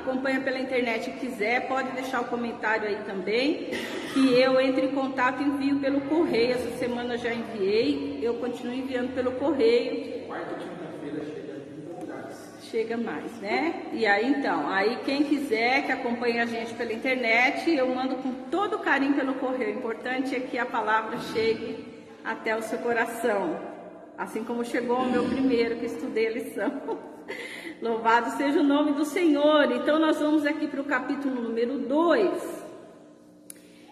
acompanha pela internet e quiser, pode deixar o comentário aí também, que eu entre em contato e envio pelo correio. Essa semana eu já enviei, eu continuo enviando pelo correio. Quarta e quinta-feira chega em 30 lugares. Chega mais, né? E aí então, aí quem quiser que acompanhe a gente pela internet, eu mando com todo carinho pelo correio. O importante é que a palavra chegue até o seu coração, assim como chegou ao meu primeiro que estudei a lição. Louvado seja o nome do Senhor. Então nós vamos aqui para o capítulo número 2.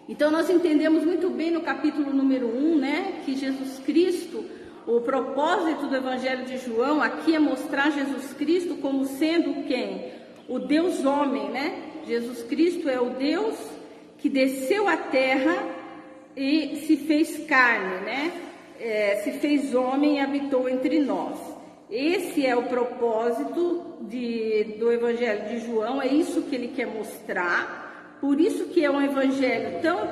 Então nós entendemos muito bem no capítulo número 1, né, que Jesus Cristo, o propósito do Evangelho de João aqui é mostrar Jesus Cristo como sendo quem? O Deus homem, né? Jesus Cristo é o Deus que desceu à terra e se fez carne, né? Se fez homem e habitou entre nós. Esse é o propósito do Evangelho de João, é isso que ele quer mostrar. Por isso que é um evangelho tão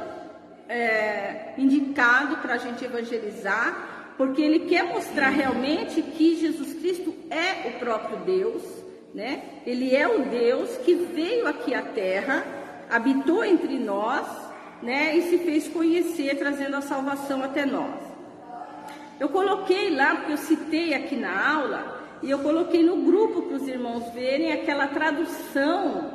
indicado para a gente evangelizar, porque ele quer mostrar realmente que Jesus Cristo é o próprio Deus, né? Ele é o Deus que veio aqui à terra, habitou entre nós, né? E se fez conhecer, trazendo a salvação até nós. Eu coloquei lá, porque eu citei aqui na aula, e eu coloquei no grupo para os irmãos verem aquela tradução,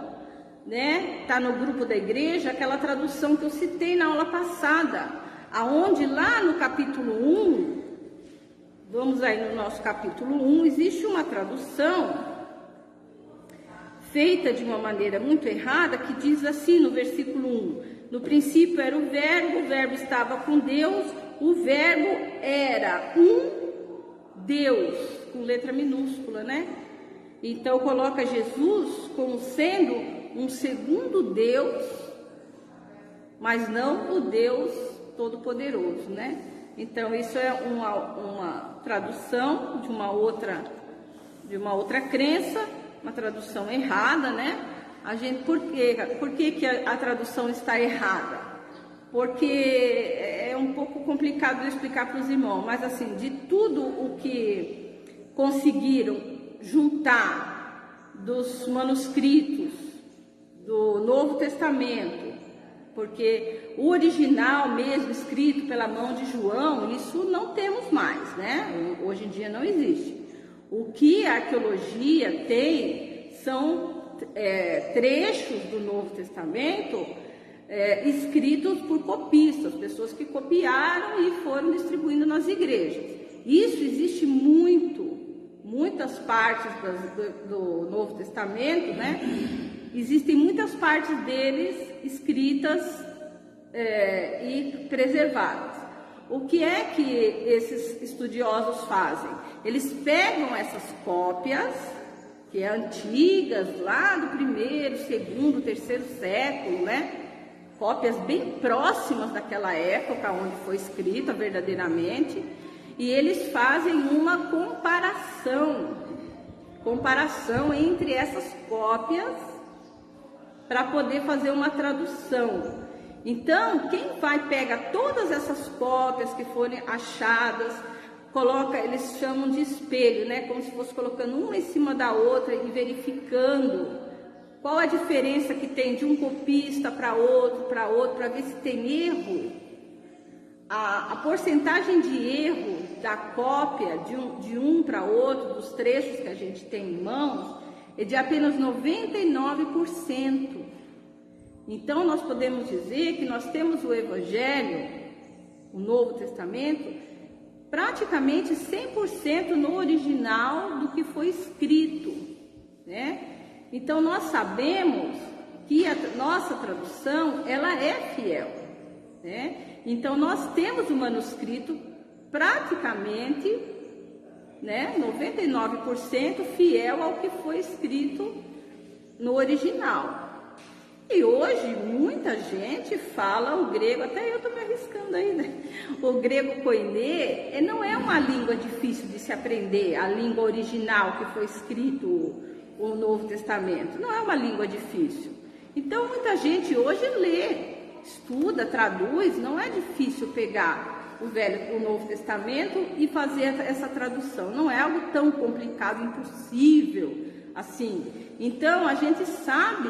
né? Tá no grupo da igreja, aquela tradução que eu citei na aula passada, aonde lá no capítulo 1, vamos aí no nosso capítulo 1, existe uma tradução feita de uma maneira muito errada, que diz assim no versículo 1, no princípio era o verbo estava com Deus, o verbo era um Deus, com letra minúscula, né? Então coloca Jesus como sendo um segundo Deus, mas não o Deus Todo-Poderoso, né? Então isso é uma tradução de uma outra crença, uma tradução errada, né? Por que a tradução está errada? Porque é um pouco complicado de explicar para os irmãos, mas assim, de tudo o que conseguiram juntar dos manuscritos do Novo Testamento, porque o original mesmo, escrito pela mão de João, isso não temos mais, né? Hoje em dia não existe. O que a arqueologia tem são trechos do Novo Testamento escritos por copistas, pessoas que copiaram e foram distribuindo nas igrejas. Isso existe muitas partes do Novo Testamento, né? Existem muitas partes deles escritas e preservadas. O que é que esses estudiosos fazem? Eles pegam essas cópias, que é antigas, lá do 1º, 2º, 3º século, né? Cópias bem próximas daquela época onde foi escrita verdadeiramente, e eles fazem uma comparação entre essas cópias para poder fazer uma tradução. Então, quem pega todas essas cópias que forem achadas, eles chamam de espelho, né? Como se fosse colocando uma em cima da outra e verificando qual a diferença que tem de um copista para outro, para ver se tem erro. A porcentagem de erro da cópia de um para outro, dos trechos que a gente tem em mãos, é de apenas 99%. Então, nós podemos dizer que nós temos o Evangelho, o Novo Testamento, praticamente 100% no original do que foi escrito, né? Então, nós sabemos que a nossa tradução, ela é fiel, né? Então, nós temos o manuscrito praticamente, né, 99% fiel ao que foi escrito no original. E hoje, muita gente fala o grego, até eu estou me arriscando aí, né? O grego koiné não é uma língua difícil de se aprender, a língua original que foi escrito o Novo Testamento, não é uma língua difícil. Então, muita gente hoje lê, estuda, traduz, não é difícil pegar o Novo Testamento e fazer essa tradução. Não é algo tão complicado, impossível assim. Então, a gente sabe,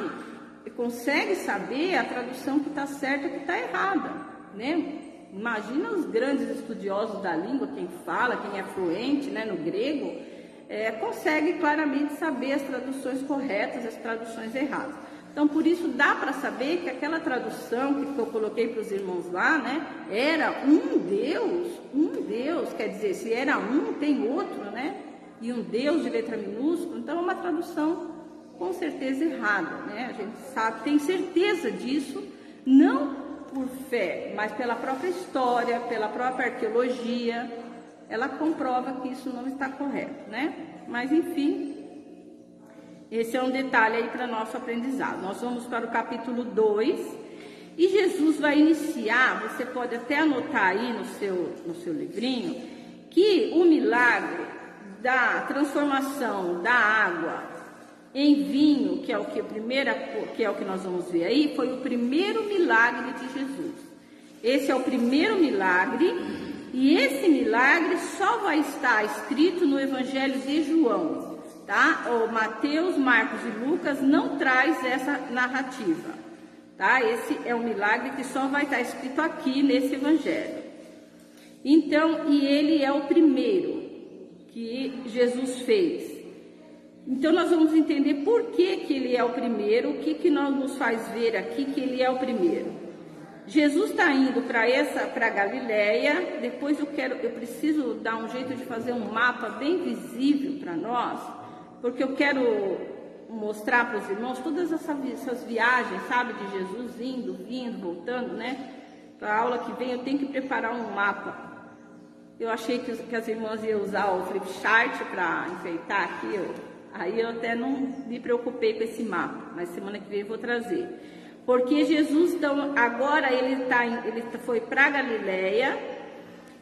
consegue saber a tradução que está certa e que está errada, né? Imagina os grandes estudiosos da língua, quem fala, quem é fluente, né, no grego, consegue claramente saber as traduções corretas e as traduções erradas. Então, por isso, dá para saber que aquela tradução que eu coloquei para os irmãos lá, né, era um Deus, quer dizer, se era um, tem outro, né, e um Deus de letra minúscula, então é uma tradução com certeza errada, né, a gente sabe, tem certeza disso, não por fé, mas pela própria história, pela própria arqueologia, ela comprova que isso não está correto, né, mas enfim... Esse é um detalhe aí para nosso aprendizado. Nós vamos para o capítulo 2 e Jesus vai iniciar, você pode até anotar aí no seu livrinho, que o milagre da transformação da água em vinho, que é o que nós vamos ver aí, foi o primeiro milagre de Jesus. Esse é o primeiro milagre e esse milagre só vai estar escrito no Evangelho de João. Tá? O Mateus, Marcos e Lucas não traz essa narrativa, tá? Esse é um milagre que só vai estar escrito aqui nesse evangelho. Então, e ele é o primeiro que Jesus fez. Então, nós vamos entender por que ele é o primeiro, o que nos faz ver aqui que ele é o primeiro. Jesus está indo para Galileia. Depois eu preciso dar um jeito de fazer um mapa bem visível para nós, porque eu quero mostrar para os irmãos todas essas viagens, sabe, de Jesus indo, vindo, voltando, né? Para a aula que vem eu tenho que preparar um mapa. Eu achei que as irmãs iam usar o flip chart para enfeitar aqui, aí eu até não me preocupei com esse mapa, mas semana que vem eu vou trazer. Porque Jesus, então, agora ele foi para Galileia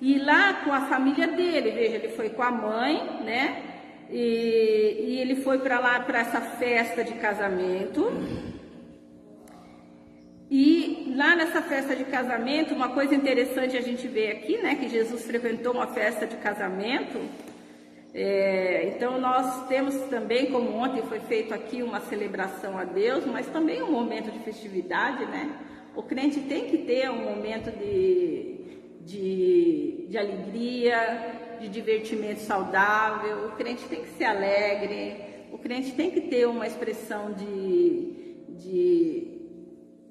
e lá com a família dele, veja, ele foi com a mãe, né? E ele foi para lá, para essa festa de casamento. E lá nessa festa de casamento, uma coisa interessante a gente vê aqui, né? Que Jesus frequentou uma festa de casamento. Então nós temos também, como ontem foi feito aqui, uma celebração a Deus, mas também um momento de festividade, né? O crente tem que ter um momento de alegria, de divertimento saudável, o crente tem que ser alegre, o crente tem que ter uma expressão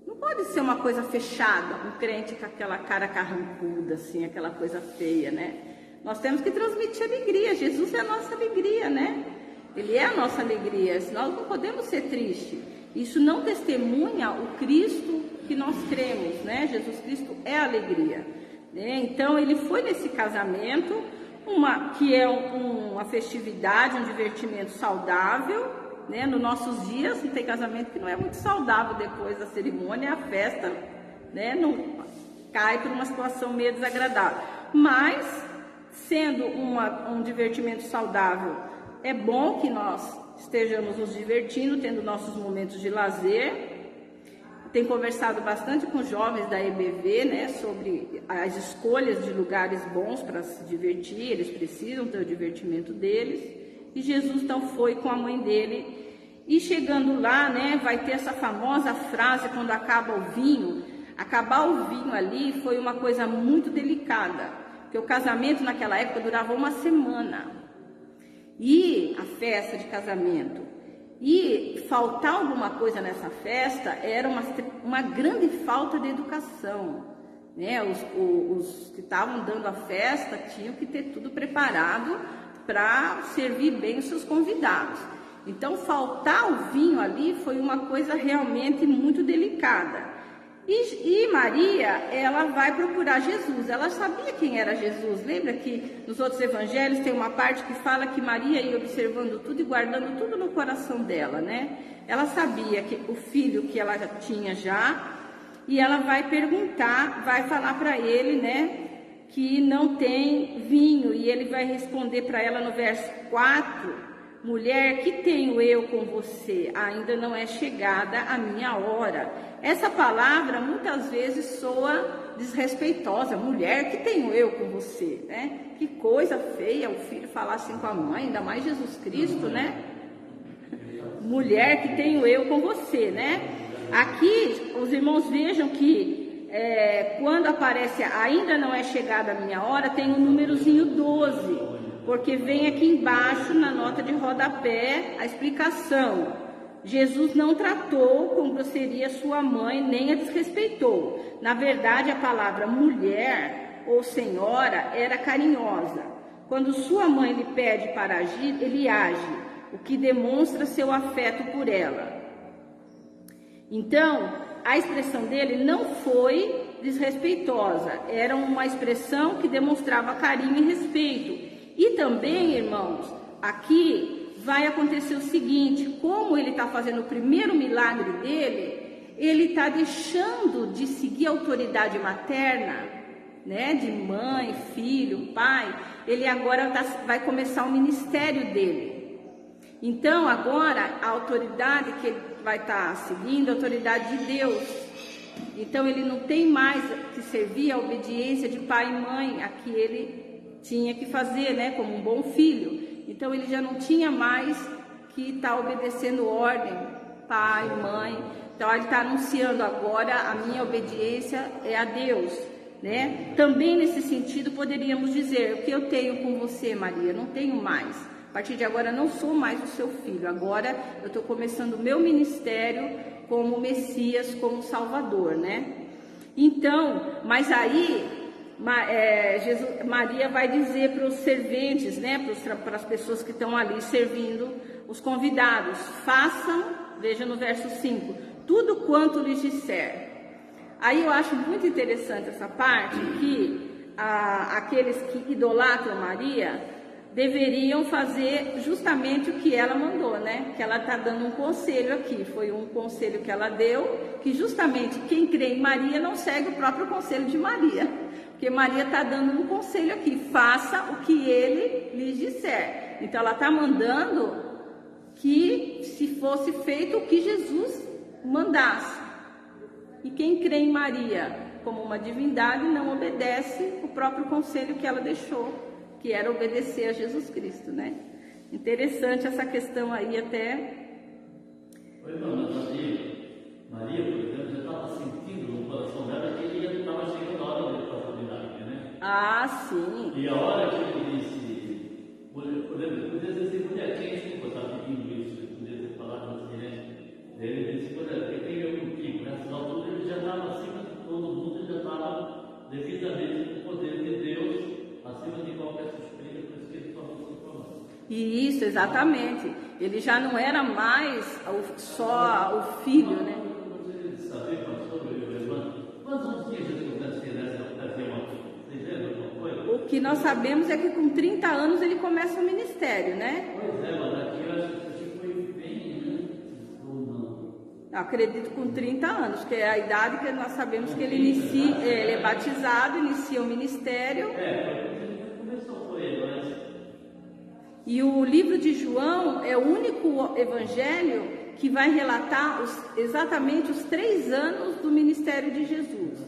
não pode ser uma coisa fechada, um crente com aquela cara carrancuda, assim, aquela coisa feia, né? Nós temos que transmitir alegria, Jesus é a nossa alegria, né? Ele é a nossa alegria, nós não podemos ser tristes. Isso não testemunha o Cristo que nós cremos, né? Jesus Cristo é a alegria, né? Então ele foi nesse casamento, que é uma festividade, um divertimento saudável, né? Nos nossos dias não tem casamento que não é muito saudável depois da cerimônia, a festa, né? Não cai por uma situação meio desagradável, mas sendo um divertimento saudável, é bom que nós estejamos nos divertindo, tendo nossos momentos de lazer. Tenho conversado bastante com jovens da EBV, né, sobre as escolhas de lugares bons para se divertir, eles precisam ter o divertimento deles. E Jesus então foi com a mãe dele, e chegando lá, né, vai ter essa famosa frase quando acaba o vinho. Acabar o vinho ali foi uma coisa muito delicada, porque o casamento naquela época durava uma semana, e a festa de casamento. E faltar alguma coisa nessa festa era uma grande falta de educação, né? Os que estavam dando a festa tinham que ter tudo preparado para servir bem os seus convidados. Então, faltar o vinho ali foi uma coisa realmente muito delicada. E Maria, ela vai procurar Jesus. Ela sabia quem era Jesus. Lembra que nos outros evangelhos tem uma parte que fala que Maria ia observando tudo e guardando tudo no coração dela, né? Ela sabia que o filho que ela tinha já, e ela vai perguntar, vai falar para ele, né, que não tem vinho. E ele vai responder para ela no verso 4: mulher, que tenho eu com você? Ainda não é chegada a minha hora. Essa palavra muitas vezes soa desrespeitosa. Mulher, que tenho eu com você, né? Que coisa feia o filho falar assim com a mãe, ainda mais Jesus Cristo, né? mulher, que tenho eu com você, né? Aqui, os irmãos vejam que quando aparece ainda não é chegada a minha hora, tem o númerozinho 12, porque vem aqui embaixo na nota de rodapé a explicação. Jesus não tratou com grosseria sua mãe, nem a desrespeitou. Na verdade, a palavra mulher ou senhora era carinhosa. Quando sua mãe lhe pede para agir, ele age, o que demonstra seu afeto por ela. Então, a expressão dele não foi desrespeitosa, era uma expressão que demonstrava carinho e respeito. E também, irmãos, aqui vai acontecer o seguinte: como ele está fazendo o primeiro milagre dele, ele está deixando de seguir a autoridade materna, né, de mãe, filho, pai. Ele agora vai começar o ministério dele. Então agora a autoridade que ele vai estar seguindo, a autoridade de Deus. Então ele não tem mais que servir a obediência de pai e mãe, a que ele tinha que fazer, né, como um bom filho. Então ele já não tinha mais que estar obedecendo ordem, pai, mãe. Então ele está anunciando agora: a minha obediência é a Deus, né? Também nesse sentido poderíamos dizer: o que eu tenho com você, Maria, não tenho mais. A partir de agora não sou mais o seu filho. Agora eu estou começando o meu ministério como Messias, como Salvador, né? Então, mas aí Maria vai dizer para os serventes, né, para as pessoas que estão ali servindo, os convidados: façam, veja no verso 5, tudo quanto lhes disser. Aí eu acho muito interessante essa parte, que aqueles que idolatram Maria deveriam fazer justamente o que ela mandou, né? Que ela está dando um conselho aqui, foi um conselho que ela deu, que justamente quem crê em Maria não segue o próprio conselho de Maria, porque Maria está dando um conselho aqui: faça o que ele lhes disser. Então ela está mandando que se fosse feito o que Jesus mandasse. E quem crê em Maria como uma divindade não obedece o próprio conselho que ela deixou, que era obedecer a Jesus Cristo, né? Interessante essa questão aí até. Oi, dona Maria, por exemplo, já estava sentindo no coração dela que ele estava chegando a hora dele para a milagre, né? Ah, sim. E a hora que ele disse, por exemplo, podia dizer: mulher, quem é que está pedindo isso? Podia ter falado assim, né? Ele disse: mulher, quem tem eu contigo? Nessas alturas ele já estava acima de todo mundo, já estava devidamente no poder de Deus, acima de qualquer suspeita, por isso que ele falou sobre a mão. Isso, exatamente. Ele já não era mais só o filho, né? Você sabe, pastor, quantos dias Jesus nasceu nessa ocasião aqui? Vocês lembram alguma coisa? O que nós sabemos é que com 30 anos ele começa o ministério, né? Pois é, mas aqui eu acho que foi bem antes ou não? Acredito com 30 anos, que é a idade que nós sabemos que ele inicia, ele é batizado, inicia o ministério. E o livro de João é o único evangelho que vai relatar exatamente os 3 anos do ministério de Jesus.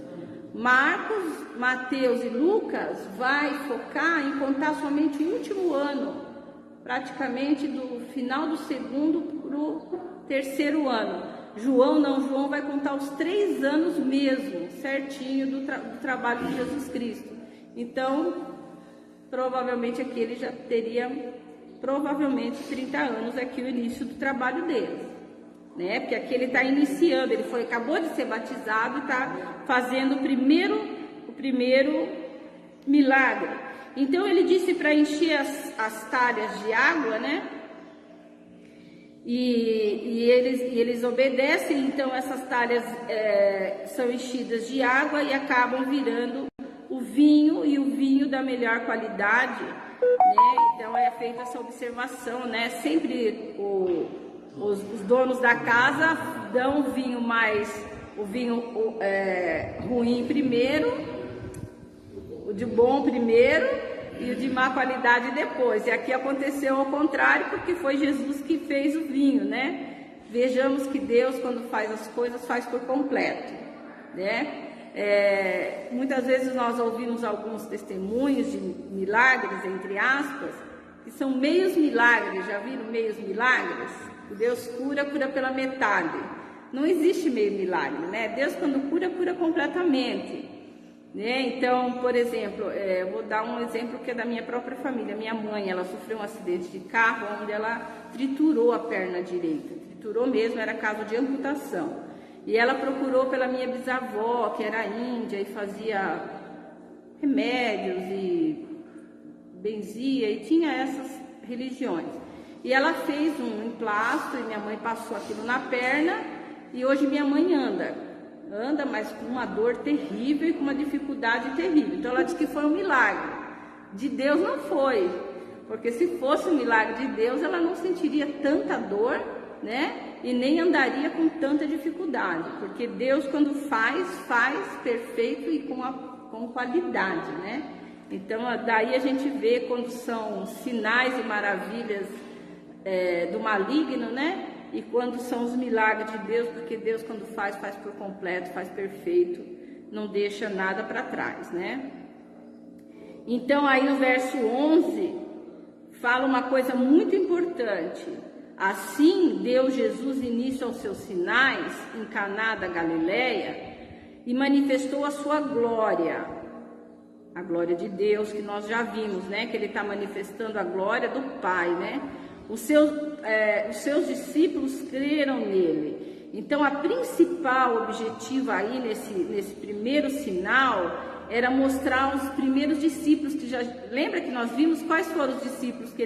Marcos, Mateus e Lucas vai focar em contar somente o último ano, praticamente do final do 2º para o 3º ano. João vai contar os 3 anos mesmo, certinho, do trabalho de Jesus Cristo. Então, provavelmente aqui ele já teria, 30 anos aqui o início do trabalho dele, né? Porque aqui ele está iniciando, acabou de ser batizado e está fazendo o primeiro milagre. Então ele disse para encher as talhas de água, né? E eles obedecem. Então essas talhas são enchidas de água e acabam virando o vinho, e o vinho da melhor qualidade, né? Então é feita essa observação, né? Sempre os donos da casa dão o vinho ruim primeiro, o de bom primeiro e o de má qualidade depois. E aqui aconteceu ao contrário, porque foi Jesus que fez o vinho, né? Vejamos que Deus, quando faz as coisas, faz por completo, né? Muitas vezes nós ouvimos alguns testemunhos de milagres, entre aspas, que são meios milagres. Já viram meios milagres? Deus cura, cura pela metade. Não existe meio milagre, né? Deus, quando cura, cura completamente, né? Então, por exemplo, eu vou dar um exemplo que é da minha própria família. Minha mãe, ela sofreu um acidente de carro onde ela triturou a perna direita. Triturou mesmo, era caso de amputação. E ela procurou pela minha bisavó, que era índia, e fazia remédios e benzia, e tinha essas religiões. E ela fez um emplasto, e minha mãe passou aquilo na perna, e hoje minha mãe anda, mas com uma dor terrível e com uma dificuldade terrível. Então ela disse que foi um milagre. De Deus não foi, porque se fosse um milagre de Deus, ela não sentiria tanta dor, né? E nem andaria com tanta dificuldade, porque Deus, quando faz perfeito e com qualidade, né? Então daí a gente vê quando são sinais e maravilhas do maligno, né? E quando são os milagres de Deus, porque Deus, quando faz por completo, faz perfeito, não deixa nada para trás, né? Então aí no verso 11 fala uma coisa muito importante. Assim deu Jesus início aos seus sinais em Caná da Galileia e manifestou a sua glória, a glória de Deus, que nós já vimos, né? Que ele está manifestando a glória do Pai, né? Os seus discípulos creram nele. Então a principal objetivo aí nesse primeiro sinal era mostrar os primeiros discípulos, que já lembra que nós vimos quais foram os discípulos que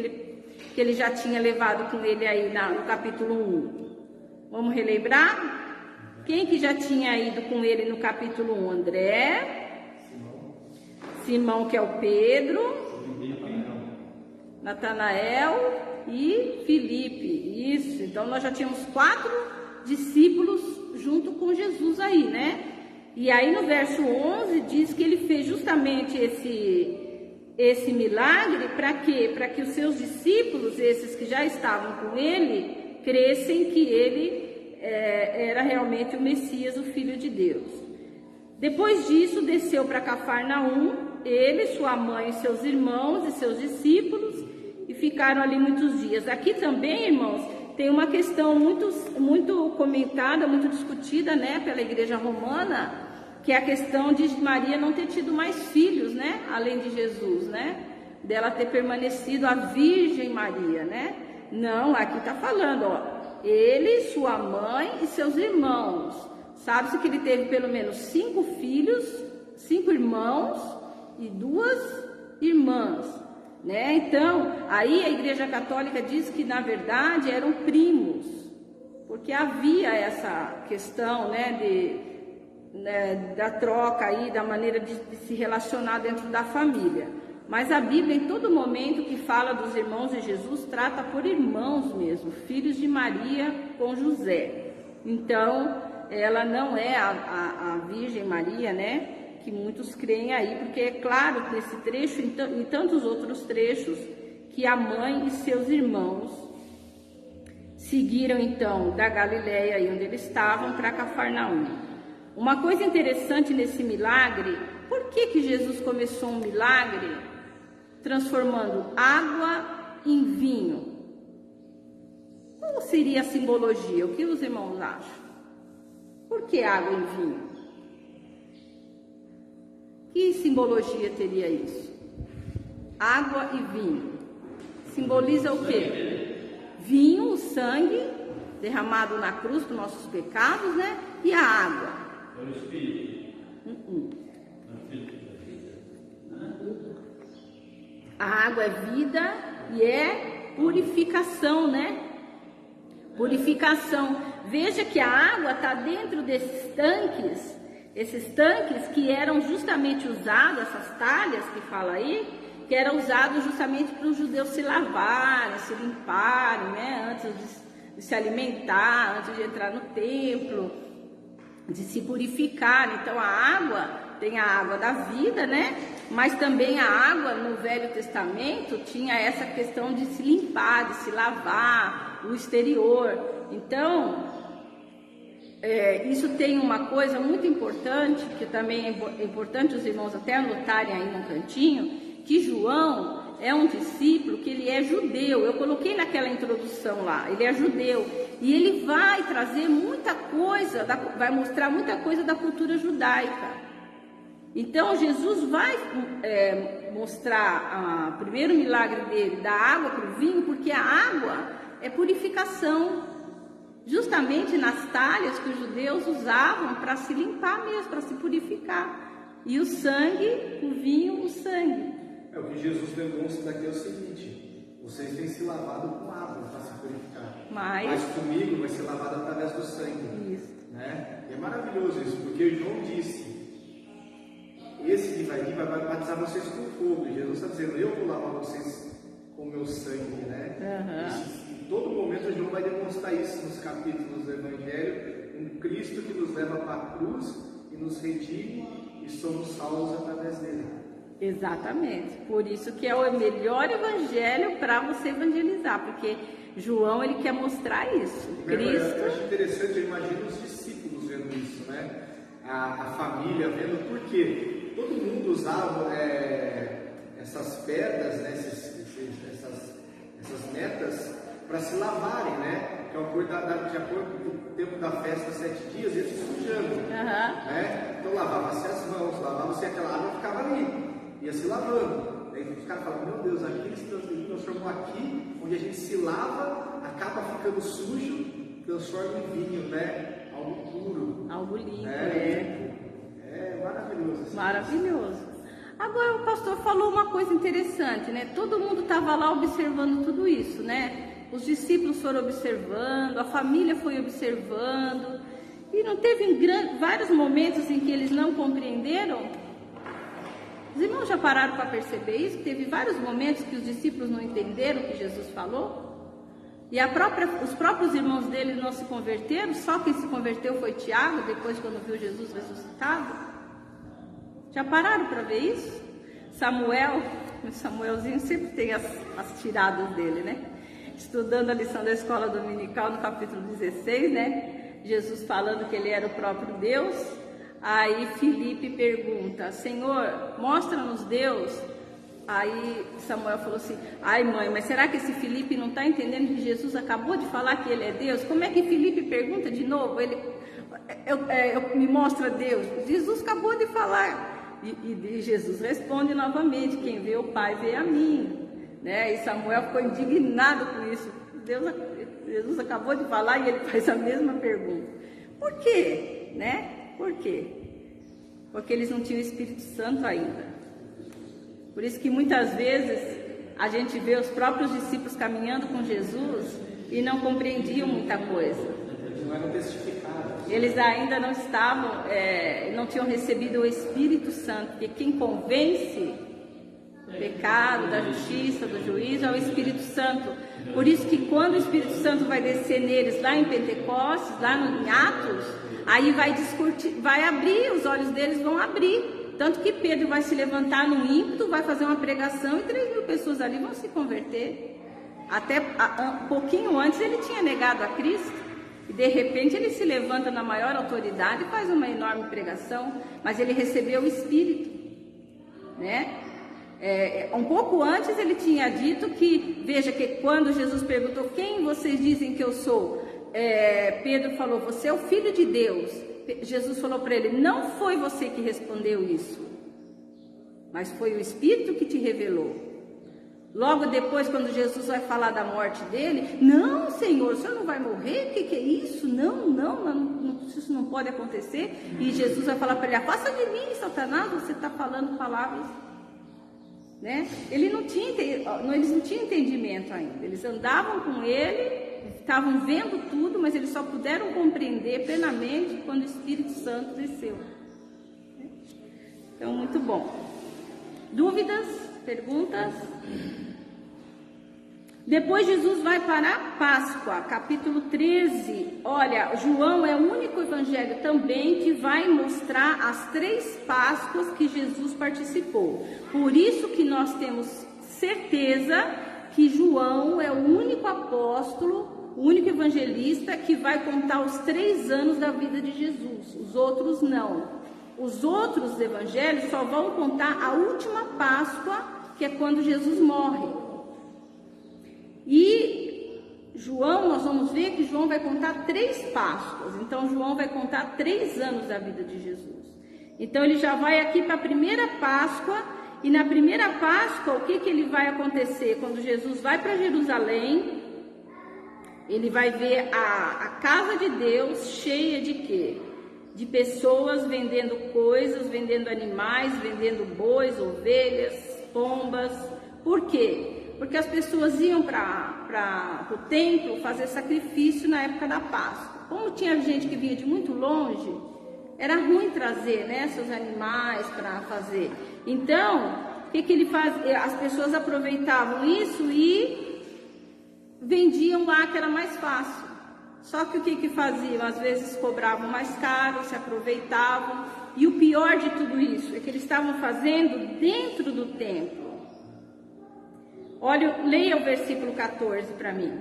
ele já tinha levado com ele aí no capítulo 1. Vamos relembrar? Quem que já tinha ido com ele no capítulo 1? André, Simão, que é o Pedro, Natanael e Filipe. Isso, então nós já tínhamos 4 discípulos junto com Jesus aí, né? E aí no verso 11 diz que ele fez justamente esse milagre para quê? Para que os seus discípulos, esses que já estavam com ele, crescem que ele era realmente o Messias, o Filho de Deus. Depois disso, desceu para Cafarnaum, ele, sua mãe, seus irmãos e seus discípulos, e ficaram ali muitos dias. Aqui também, irmãos, tem uma questão muito comentada, muito discutida, né, pela Igreja Romana, que é a questão de Maria não ter tido mais filhos, né, além de Jesus, né, dela ter permanecido a Virgem Maria, né. Não, aqui está falando, ó, ele, sua mãe e seus irmãos. Sabe-se que ele teve pelo menos 5 filhos, 5 irmãos e 2 irmãs, né? Então, aí a Igreja Católica diz que na verdade eram primos, porque havia essa questão, né, da troca aí, da maneira de se relacionar dentro da família. Mas a Bíblia, em todo momento que fala dos irmãos de Jesus, trata por irmãos mesmo, filhos de Maria com José. Então, ela não é a Virgem Maria, né, que muitos creem aí, porque é claro nesse trecho e em tantos outros trechos que a mãe e seus irmãos seguiram então da Galileia, aí onde eles estavam, para Cafarnaum. Uma coisa interessante nesse milagre, por que Jesus começou um milagre transformando água em vinho? Qual seria a simbologia? O que os irmãos acham? Por que água em vinho? Que simbologia teria isso? Água e vinho. Simboliza o quê? Vinho, o sangue derramado na cruz por nossos pecados, né? E a água. É o Espírito. A água é vida e é purificação, né? Purificação. Veja que a água está dentro desses tanques, esses tanques que eram justamente usados, essas talhas que fala aí, que eram usados justamente para os judeus se lavarem, se limparem, né? Antes de se alimentar, antes de entrar no templo, de se purificar. Então a água, tem a água da vida, né? Mas também a água no Velho Testamento tinha essa questão de se limpar, de se lavar, o exterior. Então, isso tem uma coisa muito importante, que também é importante os irmãos até anotarem aí no cantinho, que João é um discípulo que ele é judeu. Eu coloquei naquela introdução lá, ele é judeu. E ele vai trazer muita coisa, vai mostrar muita coisa da cultura judaica. Então, Jesus vai mostrar o primeiro milagre dele, da água para o vinho, porque a água é purificação. Justamente nas talhas que os judeus usavam para se limpar mesmo, para se purificar. E o sangue, o vinho, o sangue. O que Jesus demonstra daqui é o seguinte: vocês têm se lavado com água para se purificar, mas comigo vai ser lavado através do sangue. Isso. Né? E é maravilhoso isso, porque João disse: esse que vai vir vai batizar vocês com fogo. E Jesus está dizendo: eu vou lavar vocês com o meu sangue, né? Em todo momento João vai demonstrar isso nos capítulos do Evangelho, um Cristo que nos leva para a cruz e nos redime e somos salvos através dele. Exatamente, por isso que é o melhor evangelho para você evangelizar, porque João ele quer mostrar isso. Cristo. Eu acho interessante, eu imagino os discípulos vendo isso, né? A família vendo, porque todo mundo usava essas pedras, né? essas metas para se lavarem, né? De acordo com o tempo da festa, 7 dias, eles se sujando. Né? Então lavava-se as mãos, lavava-se aquela água, ficava ali, ia se lavando. Aí os caras falam: meu Deus, aqui ele transformou aqui, onde a gente se lava, acaba ficando sujo, transforma em vinho, né? Algo puro. Algo limpo, É maravilhoso. Assim. Maravilhoso. Agora o pastor falou uma coisa interessante, né? Todo mundo estava lá observando tudo isso, né? Os discípulos foram observando, a família foi observando, e não teve vários momentos em que eles não compreenderam? Os irmãos já pararam para perceber isso? Teve vários momentos que os discípulos não entenderam o que Jesus falou? E os próprios irmãos deles não se converteram? Só quem se converteu foi Tiago, depois quando viu Jesus ressuscitado? Já pararam para ver isso? Samuelzinho sempre tem as tiradas dele, né? Estudando a lição da escola dominical no capítulo 16, né? Jesus falando que ele era o próprio Deus. Aí Filipe pergunta: Senhor, mostra-nos Deus. Aí Samuel falou assim: ai mãe, mas será que esse Filipe não está entendendo que Jesus acabou de falar que ele é Deus? Como é que Filipe pergunta de novo? Me mostra Deus. Jesus acabou de falar. E Jesus responde novamente: quem vê o Pai vê a mim. Né? E Samuel ficou indignado com isso. Jesus acabou de falar e ele faz a mesma pergunta. Por quê? Né? Por quê? Porque eles não tinham o Espírito Santo ainda. Por isso que muitas vezes a gente vê os próprios discípulos caminhando com Jesus e não compreendiam muita coisa. Não eram testificados. Eles ainda não estavam, não tinham recebido o Espírito Santo, porque quem convence pecado, da justiça, do juízo é o Espírito Santo. Por isso que quando o Espírito Santo vai descer neles lá em Pentecostes, lá em Atos, aí vai abrir, os olhos deles vão abrir. Tanto que Pedro vai se levantar num ímpeto, vai fazer uma pregação e 3.000 pessoas ali vão se converter. Até um pouquinho antes ele tinha negado a Cristo. E de repente ele se levanta na maior autoridade e faz uma enorme pregação. Mas ele recebeu o Espírito, né? Um pouco antes ele tinha dito que, veja que quando Jesus perguntou: quem vocês dizem que eu sou? Pedro falou: você é o Filho de Deus. Jesus falou para ele: não foi você que respondeu isso, mas foi o Espírito que te revelou. Logo depois, quando Jesus vai falar da morte dele: não, Senhor, o senhor não vai morrer? O que é isso? Não, isso não pode acontecer. E Jesus vai falar para ele: afasta de mim, Satanás, você está falando palavras, né? Eles não tinham entendimento ainda. Eles andavam com ele, estavam vendo tudo, mas eles só puderam compreender plenamente quando o Espírito Santo desceu. Então, muito bom. Dúvidas? Perguntas? Depois Jesus vai para a Páscoa, capítulo 13. Olha, João é o único evangelho também que vai mostrar as 3 Páscoas que Jesus participou. Por isso que nós temos certeza que João é o único apóstolo, o único evangelista que vai contar os 3 anos da vida de Jesus. Os outros não. Os outros evangelhos só vão contar a última Páscoa que é quando Jesus morre. E João, nós vamos ver que João vai contar 3 Páscoas. Então João vai contar 3 anos da vida de Jesus. Então ele já vai aqui para a primeira Páscoa. E na primeira Páscoa, o que ele vai acontecer? Quando Jesus vai para Jerusalém, ele vai ver a casa de Deus cheia de quê? De pessoas vendendo coisas, vendendo animais, vendendo bois, ovelhas, pombas. Por quê? Porque as pessoas iam para o templo fazer sacrifício na época da Páscoa. Como tinha gente que vinha de muito longe, era ruim trazer, né, seus animais para fazer. Então, o que ele faz? As pessoas aproveitavam isso e vendiam lá, que era mais fácil. Só que o que faziam? Às vezes cobravam mais caro, se aproveitavam. E o pior de tudo isso é que eles estavam fazendo dentro do templo. Olha, leia o versículo 14 para mim.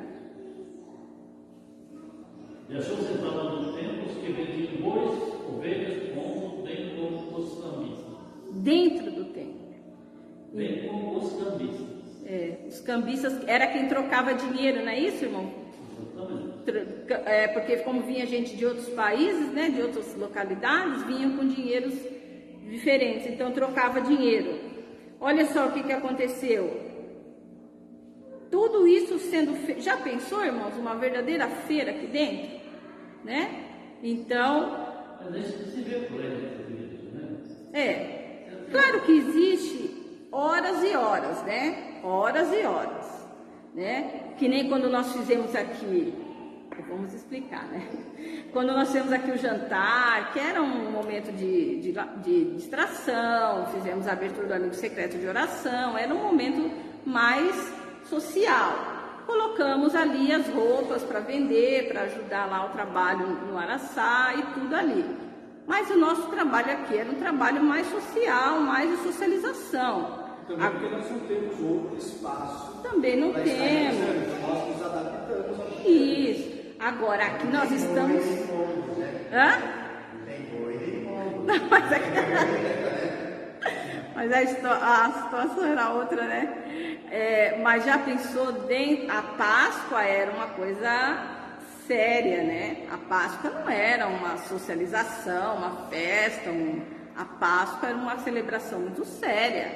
E achou sentado no templo os que vendiam bois, ovelhas, pombos, bem como os cambistas. Dentro do templo. Bem como os cambistas. Os cambistas era quem trocava dinheiro, não é isso, irmão? Porque como vinha gente de outros países, né, de outras localidades, vinham com dinheiros diferentes, então trocava dinheiro. Olha só o que aconteceu. Tudo isso sendo feito. Já pensou, irmãos, uma verdadeira feira aqui dentro? Né? Então. Mas isso se vê por aí, né? Claro que existe horas e horas, né? Horas e horas, né? Que nem quando nós fizemos aqui. Vamos explicar, né? Quando nós fizemos aqui o jantar, que era um momento de distração, fizemos a abertura do amigo secreto de oração, era um momento mais social. Colocamos ali as roupas para vender, para ajudar lá o trabalho no Araçá e tudo ali. Mas o nosso trabalho aqui era um trabalho mais social, mais de socialização. Também porque nós não temos outro espaço. Também não temos. Nós nos adaptamos a isso. Agora aqui nós estamos. Hã? Tem boi, tem pombo. Não, mas a situação era outra, né? Mas já pensou, a Páscoa era uma coisa séria, né? A Páscoa não era uma socialização, uma festa, a Páscoa era uma celebração muito séria,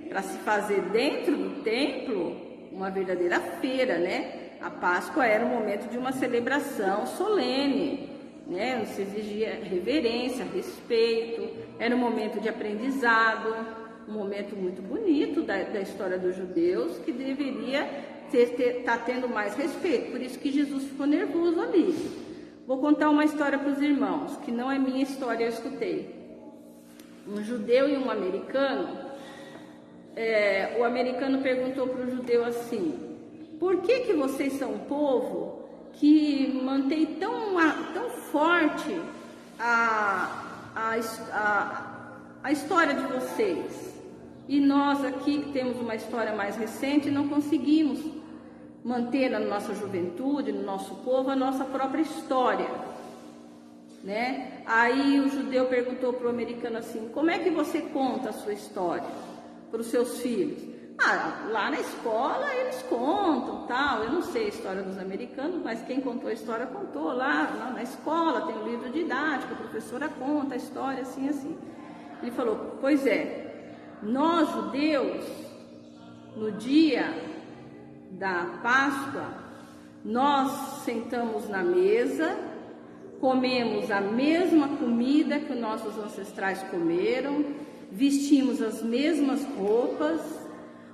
para se fazer dentro do templo uma verdadeira feira, né? A Páscoa era um momento de uma celebração solene, né? Se exigia reverência, respeito, era um momento de aprendizado, um momento muito bonito da história dos judeus, que deveria estar tendo mais respeito. Por isso que Jesus ficou nervoso ali. Vou contar uma história para os irmãos, que não é minha história, eu escutei. Um judeu e um americano, o americano perguntou para o judeu assim: por que vocês são um povo que mantém tão forte a história de vocês? E nós aqui, que temos uma história mais recente, não conseguimos manter na nossa juventude, no nosso povo, a nossa própria história, né? Aí o judeu perguntou para o americano assim: como é que você conta a sua história para os seus filhos? Lá na escola eles contam, tal. Eu não sei a história dos americanos, mas quem contou a história contou lá na escola, tem um livro didático, a professora conta a história assim, assim. Ele falou: pois nós judeus, no dia da Páscoa, nós sentamos na mesa, comemos a mesma comida que os nossos ancestrais comeram, vestimos as mesmas roupas,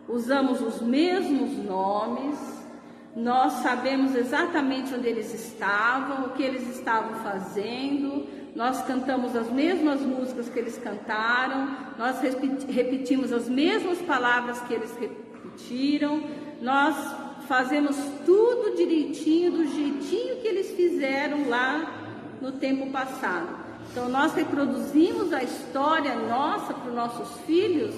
usamos os mesmos nomes, nós sabemos exatamente onde eles estavam, o que eles estavam fazendo, nós cantamos as mesmas músicas que eles cantaram, nós repetimos as mesmas palavras que eles repetiram, nós fazemos tudo direitinho, do jeitinho que eles fizeram lá no tempo passado. Então nós reproduzimos a história nossa para os nossos filhos,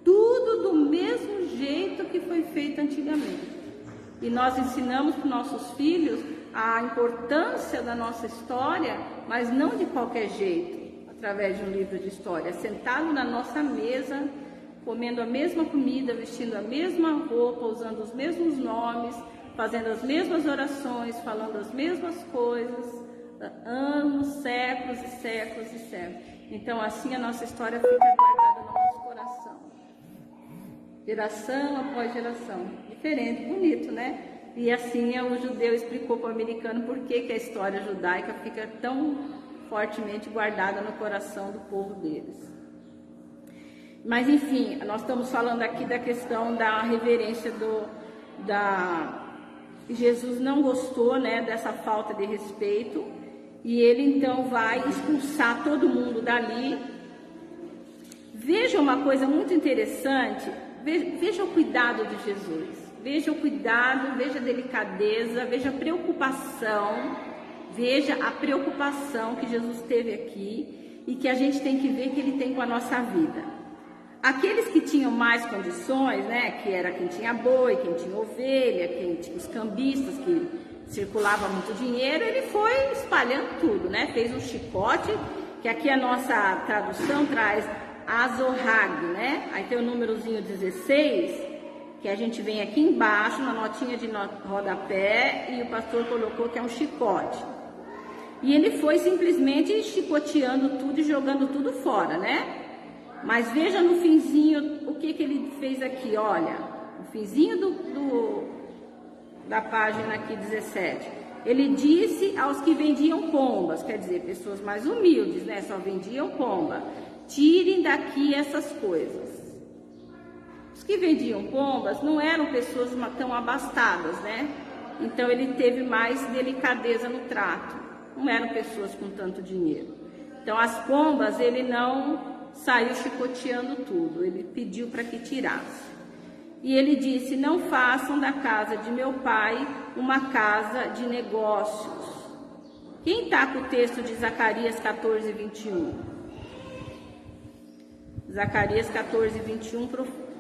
tudo do mesmo jeito que foi feito antigamente. E nós ensinamos para os nossos filhos a importância da nossa história, mas não de qualquer jeito, através de um livro de história, sentado na nossa mesa, comendo a mesma comida, vestindo a mesma roupa, usando os mesmos nomes, fazendo as mesmas orações, falando as mesmas coisas, anos, séculos e séculos e séculos. Então assim a nossa história fica guardada no nosso coração, geração após geração. Diferente, bonito, né? E assim o judeu explicou para o americano por que a história judaica fica tão fortemente guardada no coração do povo deles. Mas enfim, nós estamos falando aqui da questão da reverência Jesus não gostou, né, dessa falta de respeito, e ele então vai expulsar todo mundo dali. Veja uma coisa muito interessante, veja o cuidado de Jesus, veja o cuidado, veja a delicadeza, veja a preocupação, veja a preocupação que Jesus teve aqui e que a gente tem que ver que ele tem com a nossa vida. Aqueles que tinham mais condições, né, que era quem tinha boi, quem tinha ovelha, quem tinha os cambistas, que circulava muito dinheiro, ele foi espalhando tudo, né? Fez um chicote, que aqui a nossa tradução traz azorrague, né? Aí tem o númerozinho 16, que a gente vem aqui embaixo, na notinha de rodapé, e o pastor colocou que é um chicote. E ele foi simplesmente chicoteando tudo e jogando tudo fora, né? Mas veja no finzinho o que ele fez aqui, olha, no finzinho da página aqui 17. Ele disse aos que vendiam pombas, quer dizer, pessoas mais humildes, né, só vendiam pomba, tirem daqui essas coisas. Os que vendiam pombas não eram pessoas tão abastadas, né? Então ele teve mais delicadeza no trato, não eram pessoas com tanto dinheiro. Então as pombas ele não saiu chicoteando tudo, ele pediu para que tirasse. E ele disse, não façam da casa de meu pai uma casa de negócios. Quem está com o texto de Zacarias 14, 21? Zacarias 14, 21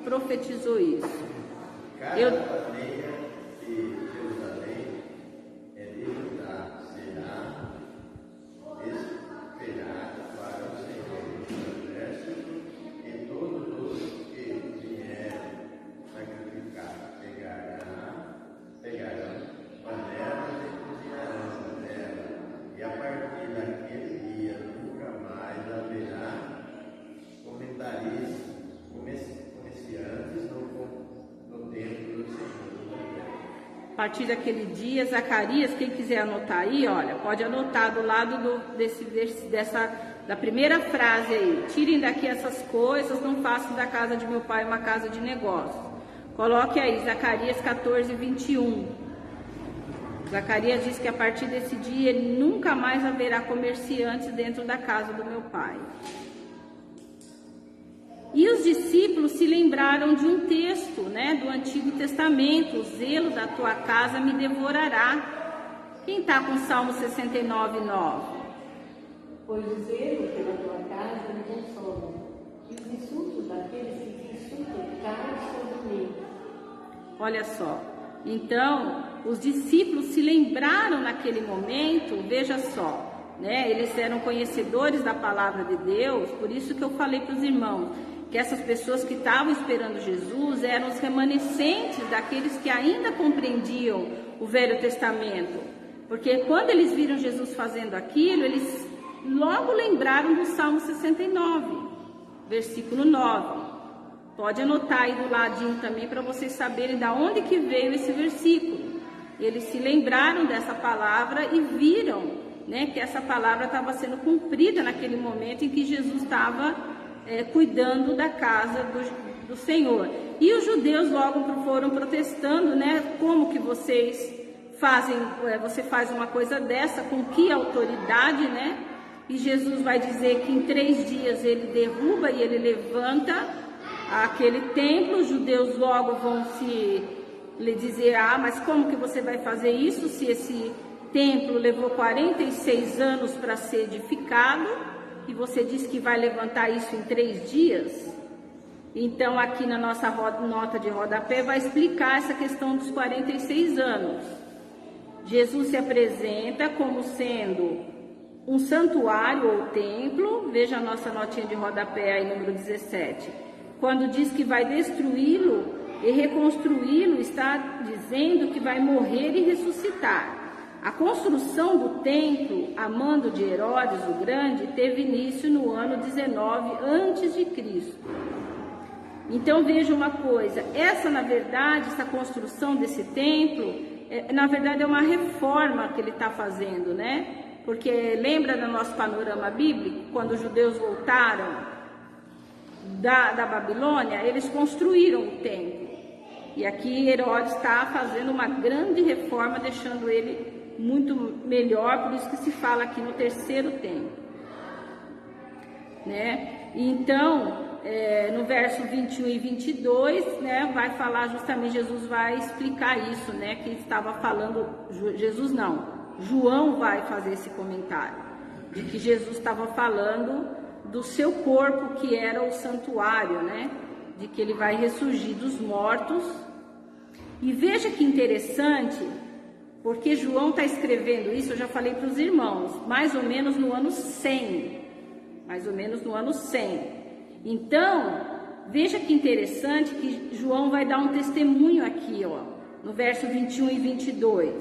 profetizou isso. A partir daquele dia, Zacarias, quem quiser anotar aí, olha, pode anotar do lado da primeira frase aí. Tirem daqui essas coisas, não façam da casa de meu pai uma casa de negócios. Coloque aí, Zacarias 14, 21. Zacarias diz que a partir desse dia, nunca mais haverá comerciantes dentro da casa do meu pai. E os discípulos se lembraram de um texto, né, do Antigo Testamento, o zelo da tua casa me devorará. Quem está com Salmo 69, 9? Pois o zelo pela tua casa me consome, e os insultos daqueles que te insultam caem sobre mim. Olha só, então, os discípulos se lembraram naquele momento, veja só, né, eles eram conhecedores da palavra de Deus, por isso que eu falei para os irmãos, que essas pessoas que estavam esperando Jesus eram os remanescentes daqueles que ainda compreendiam o Velho Testamento. Porque quando eles viram Jesus fazendo aquilo, eles logo lembraram do Salmo 69, versículo 9. Pode anotar aí do ladinho também para vocês saberem de onde que veio esse versículo. Eles se lembraram dessa palavra e viram, né, que essa palavra estava sendo cumprida naquele momento em que Jesus estava cuidando da casa do Senhor. E os judeus logo foram protestando, né? Como que vocês fazem, você faz uma coisa dessa, com que autoridade, né? E Jesus vai dizer que em 3 dias ele derruba e ele levanta aquele templo. Os judeus logo vão lhe dizer, mas como que você vai fazer isso se esse templo levou 46 anos para ser edificado? E você diz que vai levantar isso em 3 dias? Então aqui na nossa nota de rodapé vai explicar essa questão dos 46 anos. Jesus se apresenta como sendo um santuário ou templo, veja a nossa notinha de rodapé aí, número 17, quando diz que vai destruí-lo e reconstruí-lo, está dizendo que vai morrer e ressuscitar. A construção do templo, a mando de Herodes o Grande, teve início no ano 19 a.C. Então veja uma coisa, na verdade, essa construção desse templo, na verdade é uma reforma que ele está fazendo, né? Porque lembra do nosso panorama bíblico, quando os judeus voltaram da Babilônia, eles construíram o templo. E aqui Herodes está fazendo uma grande reforma, deixando ele muito melhor, por isso que se fala aqui no terceiro templo, né? Então, no verso 21 e 22, né, vai falar justamente, Jesus vai explicar isso, né, que estava falando, Jesus não, João vai fazer esse comentário, de que Jesus estava falando do seu corpo, que era o santuário, né, de que ele vai ressurgir dos mortos. E veja que interessante, porque João está escrevendo isso, eu já falei para os irmãos, mais ou menos no ano 100, Então, veja que interessante que João vai dar um testemunho aqui, ó, no verso 21 e 22.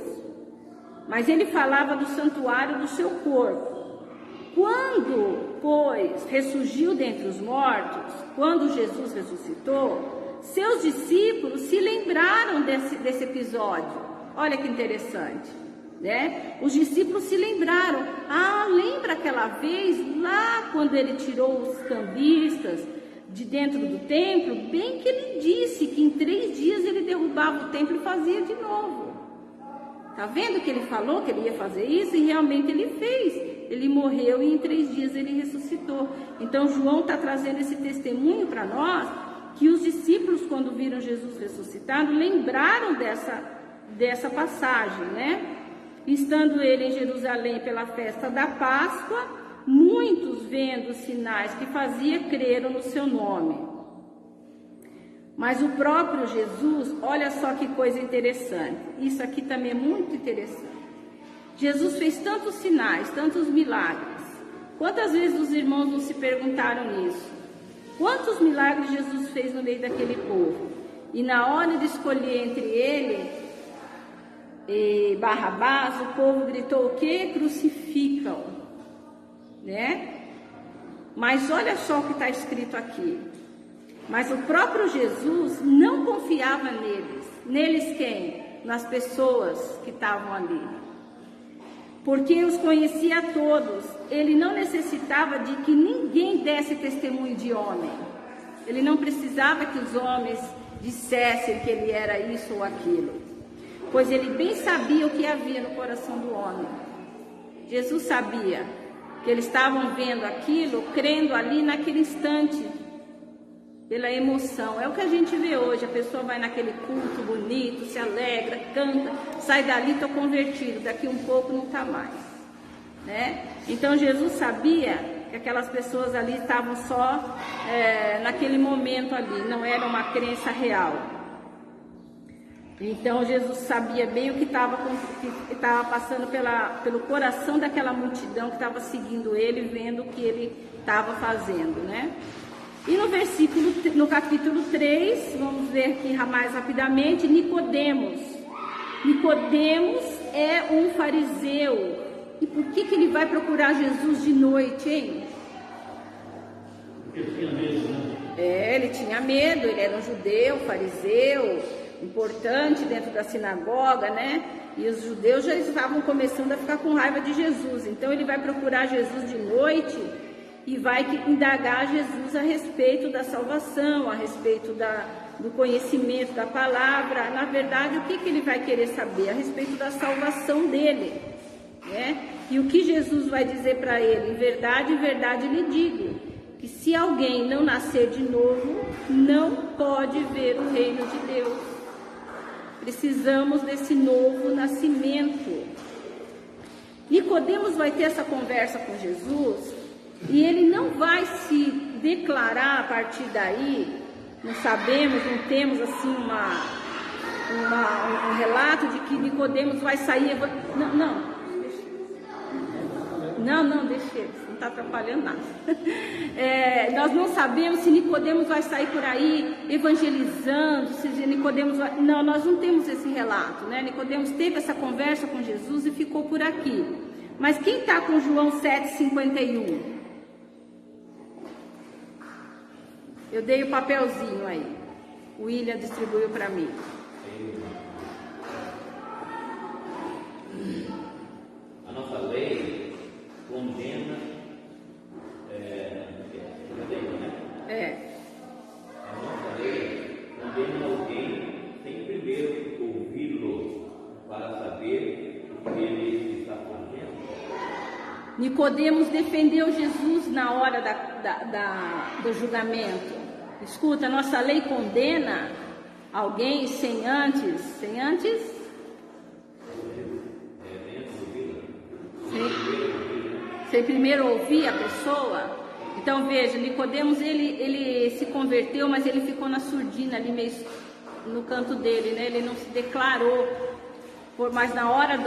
Mas ele falava do santuário do seu corpo. Quando, pois, ressurgiu dentre os mortos, quando Jesus ressuscitou, seus discípulos se lembraram desse episódio. Olha que interessante, né? Os discípulos se lembraram. Lembra aquela vez lá quando ele tirou os cambistas de dentro do templo? Bem que ele disse que em 3 dias ele derrubava o templo e fazia de novo. Tá vendo que ele falou que ele ia fazer isso? E realmente ele fez. Ele morreu e em 3 dias ele ressuscitou. Então João está trazendo esse testemunho para nós, que os discípulos, quando viram Jesus ressuscitado, lembraram dessa passagem, né? Estando ele em Jerusalém pela festa da Páscoa, muitos, vendo os sinais que fazia, creram no seu nome. Mas o próprio Jesus, olha só que coisa interessante, isso aqui também é muito interessante. Jesus fez tantos sinais, tantos milagres. Quantas vezes os irmãos não se perguntaram isso? Quantos milagres Jesus fez no meio daquele povo? E na hora de escolher entre ele e Barrabás, o povo gritou o quê? Crucificam, né? Mas olha só o que está escrito aqui. Mas o próprio Jesus não confiava neles. Neles quem? Nas pessoas que estavam ali. Porque os conhecia a todos. Ele não necessitava de que ninguém desse testemunho de homem. Ele não precisava que os homens dissessem que ele era isso ou aquilo, pois ele bem sabia o que havia no coração do homem. Jesus sabia que eles estavam vendo aquilo, crendo ali naquele instante, pela emoção. É o que a gente vê hoje, a pessoa vai naquele culto bonito, se alegra, canta, sai dali, estou convertido, daqui um pouco não está mais, né? Então Jesus sabia que aquelas pessoas ali estavam só naquele momento ali, não era uma crença real. Então Jesus sabia bem o que estava passando pelo coração daquela multidão que estava seguindo ele, vendo o que ele estava fazendo, né? E no capítulo 3, vamos ver aqui mais rapidamente, Nicodemos. Nicodemos é um fariseu. E por que ele vai procurar Jesus de noite, hein? Porque tinha medo, né? Ele tinha medo, ele era um judeu, fariseu, importante dentro da sinagoga, né? E os judeus já estavam começando a ficar com raiva de Jesus. Então ele vai procurar Jesus de noite e vai indagar Jesus a respeito da salvação, a respeito do conhecimento da palavra. Na verdade, o que ele vai querer saber? A respeito da salvação dele, né? E o que Jesus vai dizer para ele? Em verdade lhe digo, que se alguém não nascer de novo, não pode ver o reino de Deus. Precisamos desse novo nascimento. Nicodemos vai ter essa conversa com Jesus e ele não vai se declarar a partir daí. Não sabemos, não temos assim um relato de que Nicodemos vai sair. Não, deixa ele, não está atrapalhando nada. Nós não sabemos se Nicodemos vai sair por aí evangelizando, se Nicodemos vai... Não, nós não temos esse relato, né? Nicodemos teve essa conversa com Jesus e ficou por aqui. Mas quem está com João 7,51? Eu dei o papelzinho aí. O William distribuiu para mim. A nossa lei condena, a nossa lei condena alguém sem primeiro ouvi-lo para saber o que ele está fazendo. Nicodemos defendeu Jesus na hora do julgamento. Escuta, a nossa lei condena alguém sem primeiro ouvir a pessoa. Então veja, Nicodemos ele se converteu, mas ele ficou na surdina ali meio no canto dele, né? Ele não se declarou, mas na hora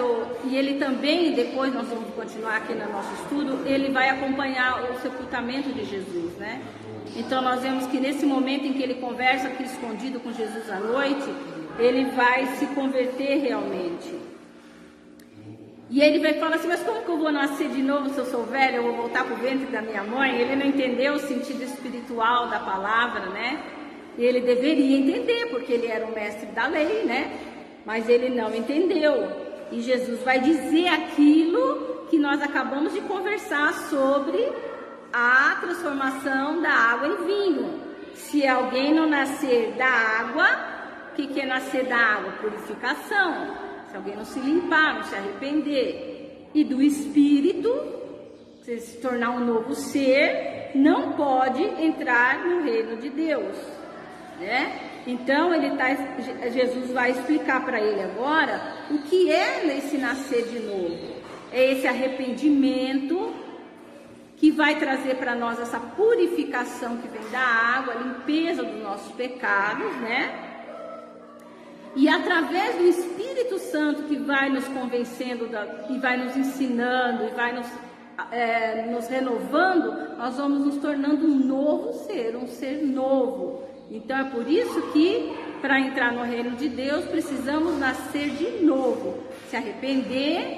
e ele também, depois nós vamos continuar aqui no nosso estudo, ele vai acompanhar o sepultamento de Jesus, né? Então nós vemos que nesse momento em que ele conversa aqui escondido com Jesus à noite, ele vai se converter realmente. E ele vai falar assim, mas como que eu vou nascer de novo se eu sou velho? Eu vou voltar para o ventre da minha mãe? Ele não entendeu o sentido espiritual da palavra, né? E ele deveria entender, porque ele era o mestre da lei, né? Mas ele não entendeu. E Jesus vai dizer aquilo que nós acabamos de conversar sobre a transformação da água em vinho. Se alguém não nascer da água, o que é nascer da água? Purificação. Se alguém não se limpar, não se arrepender. E do Espírito, se tornar um novo ser, não pode entrar no reino de Deus, né? Então Jesus vai explicar para ele agora o que é esse nascer de novo. É esse arrependimento que vai trazer para nós essa purificação que vem da água, a limpeza dos nossos pecados, né? E através do Espírito Santo que vai nos convencendo, que vai nos ensinando, e vai nos renovando, nós vamos nos tornando um novo ser, um ser novo. Então é por isso que, para entrar no reino de Deus, precisamos nascer de novo, se arrepender,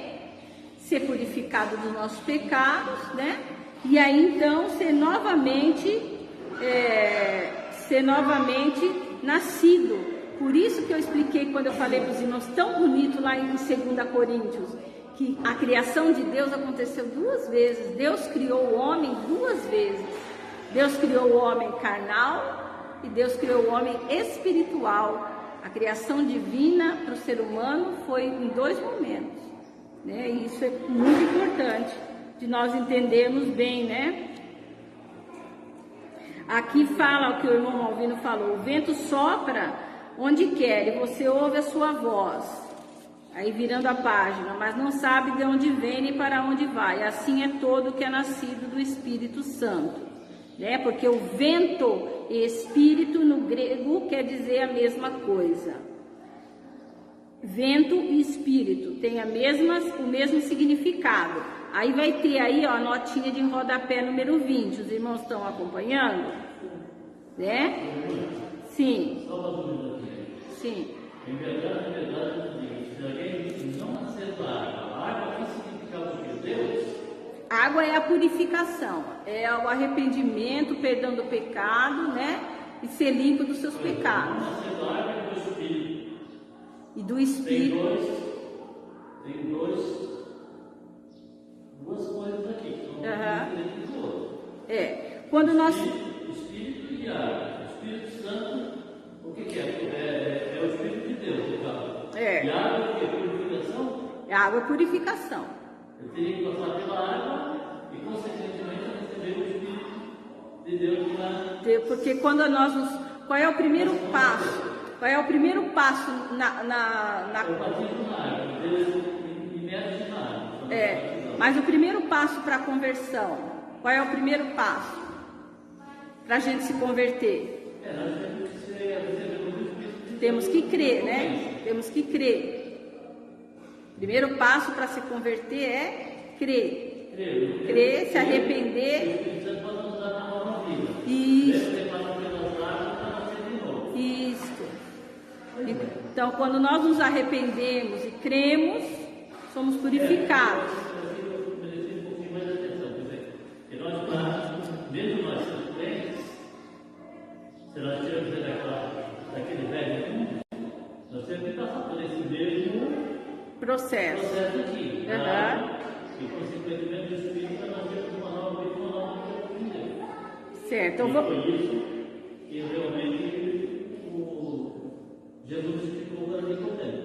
ser purificado dos nossos pecados, né? E aí então ser novamente nascido. Por isso que eu expliquei quando eu falei para os irmãos tão bonito lá em 2 Coríntios, que a criação de Deus aconteceu 2 vezes. Deus criou o homem 2 vezes. Deus criou o homem carnal e Deus criou o homem espiritual. A criação divina para o ser humano foi em 2 momentos, né? E isso é muito importante de nós entendermos bem, né? Aqui fala o que o irmão Malvino falou: o vento sopra onde quer, e você ouve a sua voz, aí virando a página, mas não sabe de onde vem nem para onde vai. Assim é todo que é nascido do Espírito Santo, né? Porque o vento e espírito no grego quer dizer a mesma coisa. Vento e espírito tem o mesmo significado. Aí vai ter aí, ó, a notinha de rodapé número 20. Os irmãos estão acompanhando? Né? Sim. Sim. Em verdade, se alguém não nascer da água, a água tem significado de Deus? Água é a purificação, é o arrependimento, o perdão do pecado, né? E ser limpo dos seus pecados. Nascer da água é do Espírito. E do Espírito. Tem duas coisas aqui que são diferentes do outro. Quando nós... Espírito e água. O Espírito Santo, o que é? É o Espírito de Deus, no caso. E água é o quê? Purificação? Água é purificação. Eu teria que passar pela água e, consequentemente, receber o Espírito de Deus para... Porque quando nós nos... Qual é o primeiro passo? Qual é o primeiro passo na... Eu batismo na água, Deus imerge na água. Mas o primeiro passo para a conversão, qual é o primeiro passo para a gente se converter? Temos que crer, né? Temos que crer. O primeiro passo para se converter é crer. Crer, se arrepender. O Espírito Santo pode nos dar uma nova vida. Isso. Deve ter passado pelas águas para nascer de novo. Isso. Então, quando nós nos arrependemos e cremos, somos purificados. Eu mereci um pouquinho mais de atenção. Quer dizer, que nós, mesmo nós sendo crentes, se nós tiramos daquele velho mundo, nós temos que passar por esse mesmo Processo. aqui. E consequentemente o Espírito para nós termos uma nova vida, uma nova vida com Deus. Certo. E foi isso que realmente Jesus explicou para Nicodemo.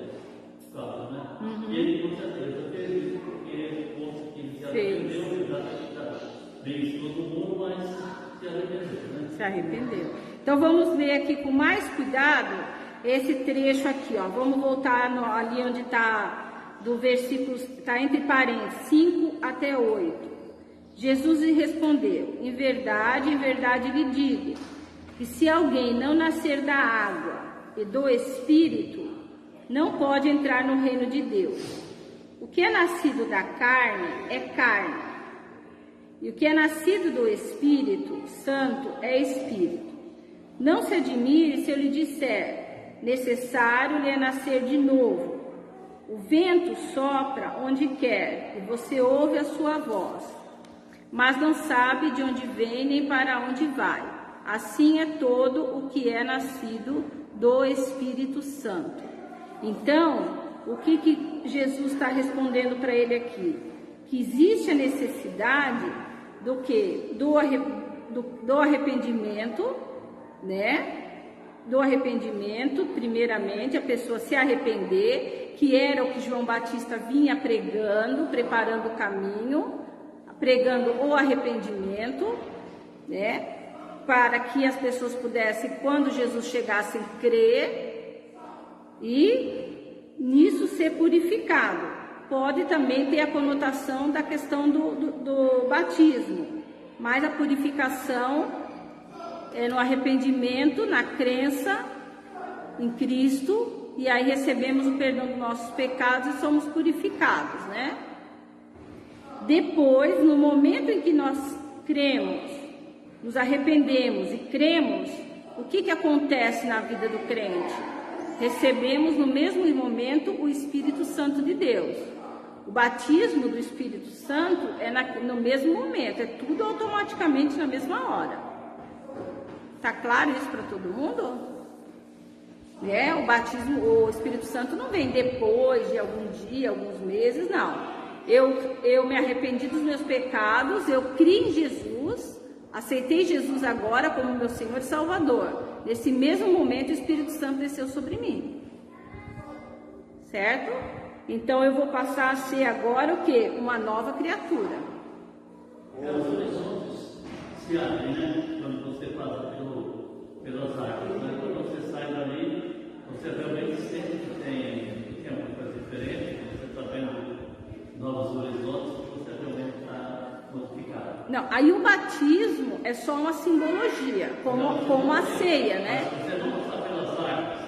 Claro, né? E ele com certeza fez isso, porque ele se arrependeu, já fez todo mundo, mas se arrependeu, né? Se arrependeu. Então vamos ler aqui com mais cuidado esse trecho aqui, ó. Vamos voltar ali onde está, do versículo, está entre parênteses, 5 até 8. Jesus lhe respondeu: em verdade lhe digo, que se alguém não nascer da água e do Espírito, não pode entrar no reino de Deus. O que é nascido da carne é carne, e o que é nascido do Espírito Santo é Espírito. Não se admire se eu lhe disser: necessário lhe é nascer de novo. O vento sopra onde quer, e você ouve a sua voz, mas não sabe de onde vem nem para onde vai. Assim é todo o que é nascido do Espírito Santo. Então, o que Jesus está respondendo para ele aqui? Que existe a necessidade do quê? Do arrependimento, né? Do arrependimento, primeiramente, a pessoa se arrepender, que era o que João Batista vinha pregando, preparando o caminho, pregando o arrependimento, né? Para que as pessoas pudessem, quando Jesus chegasse, crer e nisso ser purificado. Pode também ter a conotação da questão do batismo, mas a purificação é no arrependimento, na crença em Cristo, e aí recebemos o perdão dos nossos pecados e somos purificados, né? Depois, no momento em que nós cremos, nos arrependemos e cremos, o que acontece na vida do crente? Recebemos no mesmo momento o Espírito Santo de Deus. O batismo do Espírito Santo é no mesmo momento, é tudo automaticamente na mesma hora. Tá claro isso para todo mundo? O batismo, o Espírito Santo não vem depois de algum dia, alguns meses, não. Eu me arrependi dos meus pecados, eu criei em Jesus, aceitei Jesus agora como meu Senhor e Salvador. Nesse mesmo momento o Espírito Santo desceu sobre mim. Certo? Então eu vou passar a ser agora o quê? Uma nova criatura. Os horizontes se abrem, né? Quando você passa pelas águas, né? Quando você sai dali, você realmente sente que tem uma coisa diferente, você está vendo novos horizontes, você realmente está modificado. Não, aí o batismo é só uma simbologia, como a ceia, né? Você não passar pelas águas,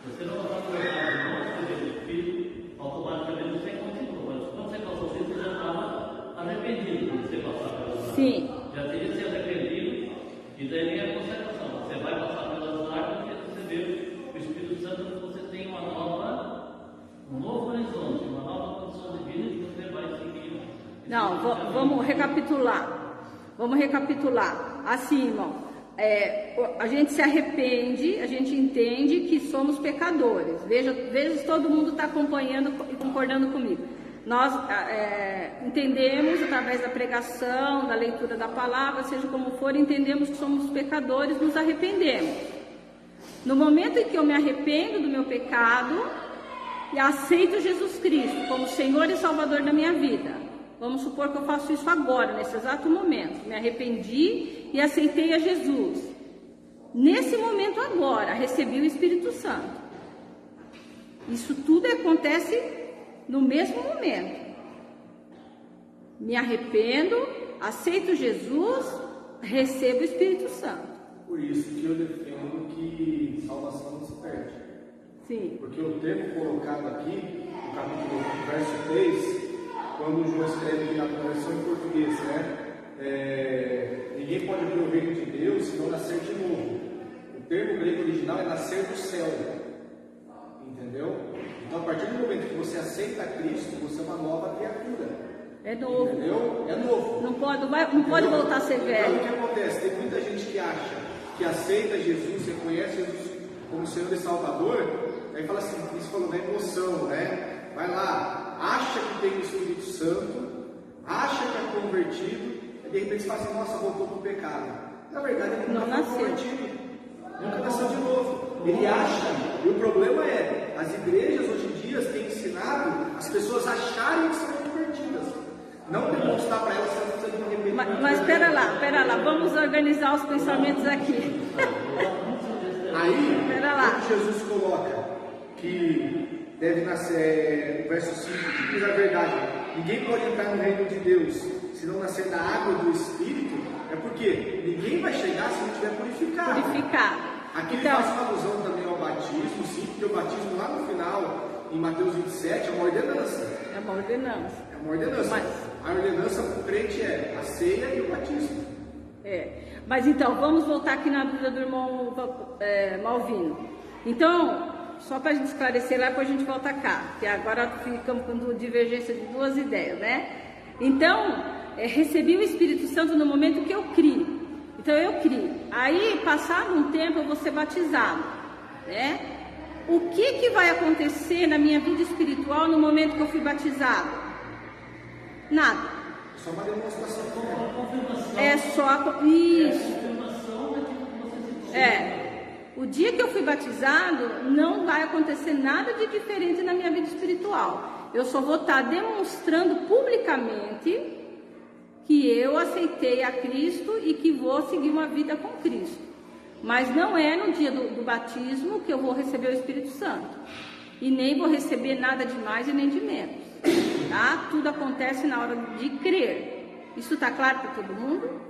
você não passar pelas águas, não receber o Espírito, automaticamente você continua. Mas quando você passou isso, você já estava arrependido de você passar pelas águas. Sim. Já teria se arrependido, e daí é a conservação. Você vai passar pelas águas e receber o Espírito Santo, você tem um novo horizonte, uma nova condição de vida que você vai seguir. Não, vamos recapitular. Assim, irmão, a gente se arrepende, a gente entende que somos pecadores. Veja se todo mundo está acompanhando e concordando comigo. Nós entendemos através da pregação, da leitura da palavra, seja como for, entendemos que somos pecadores, nos arrependemos. No momento em que eu me arrependo do meu pecado e aceito Jesus Cristo como Senhor e Salvador da minha vida, vamos supor que eu faço isso agora, nesse exato momento, me arrependi e aceitei a Jesus. Nesse momento agora, recebi o Espírito Santo. Isso tudo acontece no mesmo momento. Me arrependo, aceito Jesus, recebo o Espírito Santo. Por isso que eu defendo que salvação não se perde. Sim. Porque o termo colocado aqui, no capítulo 1, verso 3, quando o João escreve aqui na versão em português, né? Ninguém pode ver o reino de Deus se não nascer de novo. O termo grego original é nascer do céu. Entendeu? Então, a partir do momento que você aceita Cristo, você é uma nova criatura. É novo. Entendeu? É novo. Não pode voltar a ser velho. Então, o que acontece? Tem muita gente que acha que aceita Jesus, reconhece Jesus como Senhor e Salvador, aí fala assim, isso falou da emoção, né? Vai lá, acha que tem o Espírito Santo, acha que é convertido, e de repente você fala assim, nossa, voltou para o pecado. Na verdade, ele não foi convertido. Nunca nasceu de novo. Ele acha, e o problema é, as igrejas hoje em dia têm ensinado as pessoas acharem que são convertidas, não demonstrar para elas que elas precisam de um arrependimento. Mas espera lá, vamos organizar os pensamentos aqui. Aí, quando Jesus coloca que deve nascer, no verso 5, que diz a verdade, ninguém pode entrar no reino de Deus se não nascer da água do Espírito, é porque ninguém vai chegar se não tiver purificado. Aqui ele faz uma alusão também ao batismo, sim, porque o batismo lá no final, em Mateus 27, é uma ordenança. É uma ordenança. É uma ordenança. Mas a ordenança para o crente é a ceia e o batismo. Mas então, vamos voltar aqui na dúvida do irmão Malvino. Então, só para a gente esclarecer lá, depois a gente volta cá, que agora ficamos com divergência de duas ideias, né? Então, recebi o Espírito Santo no momento que eu crio. Então, eu crio. Aí, passado um tempo, eu vou ser batizado, né? O que vai acontecer na minha vida espiritual no momento que eu fui batizado? Nada. Só uma demonstração É só isso. O dia que eu fui batizado, não vai acontecer nada de diferente na minha vida espiritual. Eu só vou estar demonstrando publicamente que eu aceitei a Cristo e que vou seguir uma vida com Cristo. Mas não é no dia do batismo que eu vou receber o Espírito Santo. E nem vou receber nada de mais e nem de menos. Tá? Tudo acontece na hora de crer. Isso está claro para todo mundo?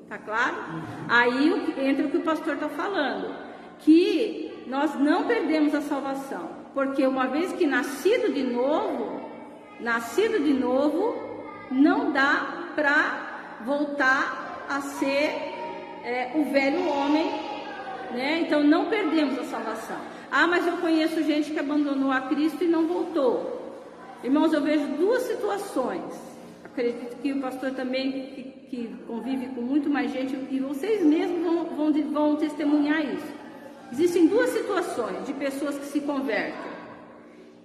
Está claro? Aí entra o que o pastor está falando. Que nós não perdemos a salvação. Porque uma vez que nascido de novo, não dá para voltar a ser o velho homem, né? Então não perdemos a salvação. Mas eu conheço gente que abandonou a Cristo e não voltou. Irmãos, eu vejo duas situações. Acredito que o pastor também, que convive com muito mais gente, e vocês mesmos vão testemunhar isso. Existem duas situações de pessoas que se convertem.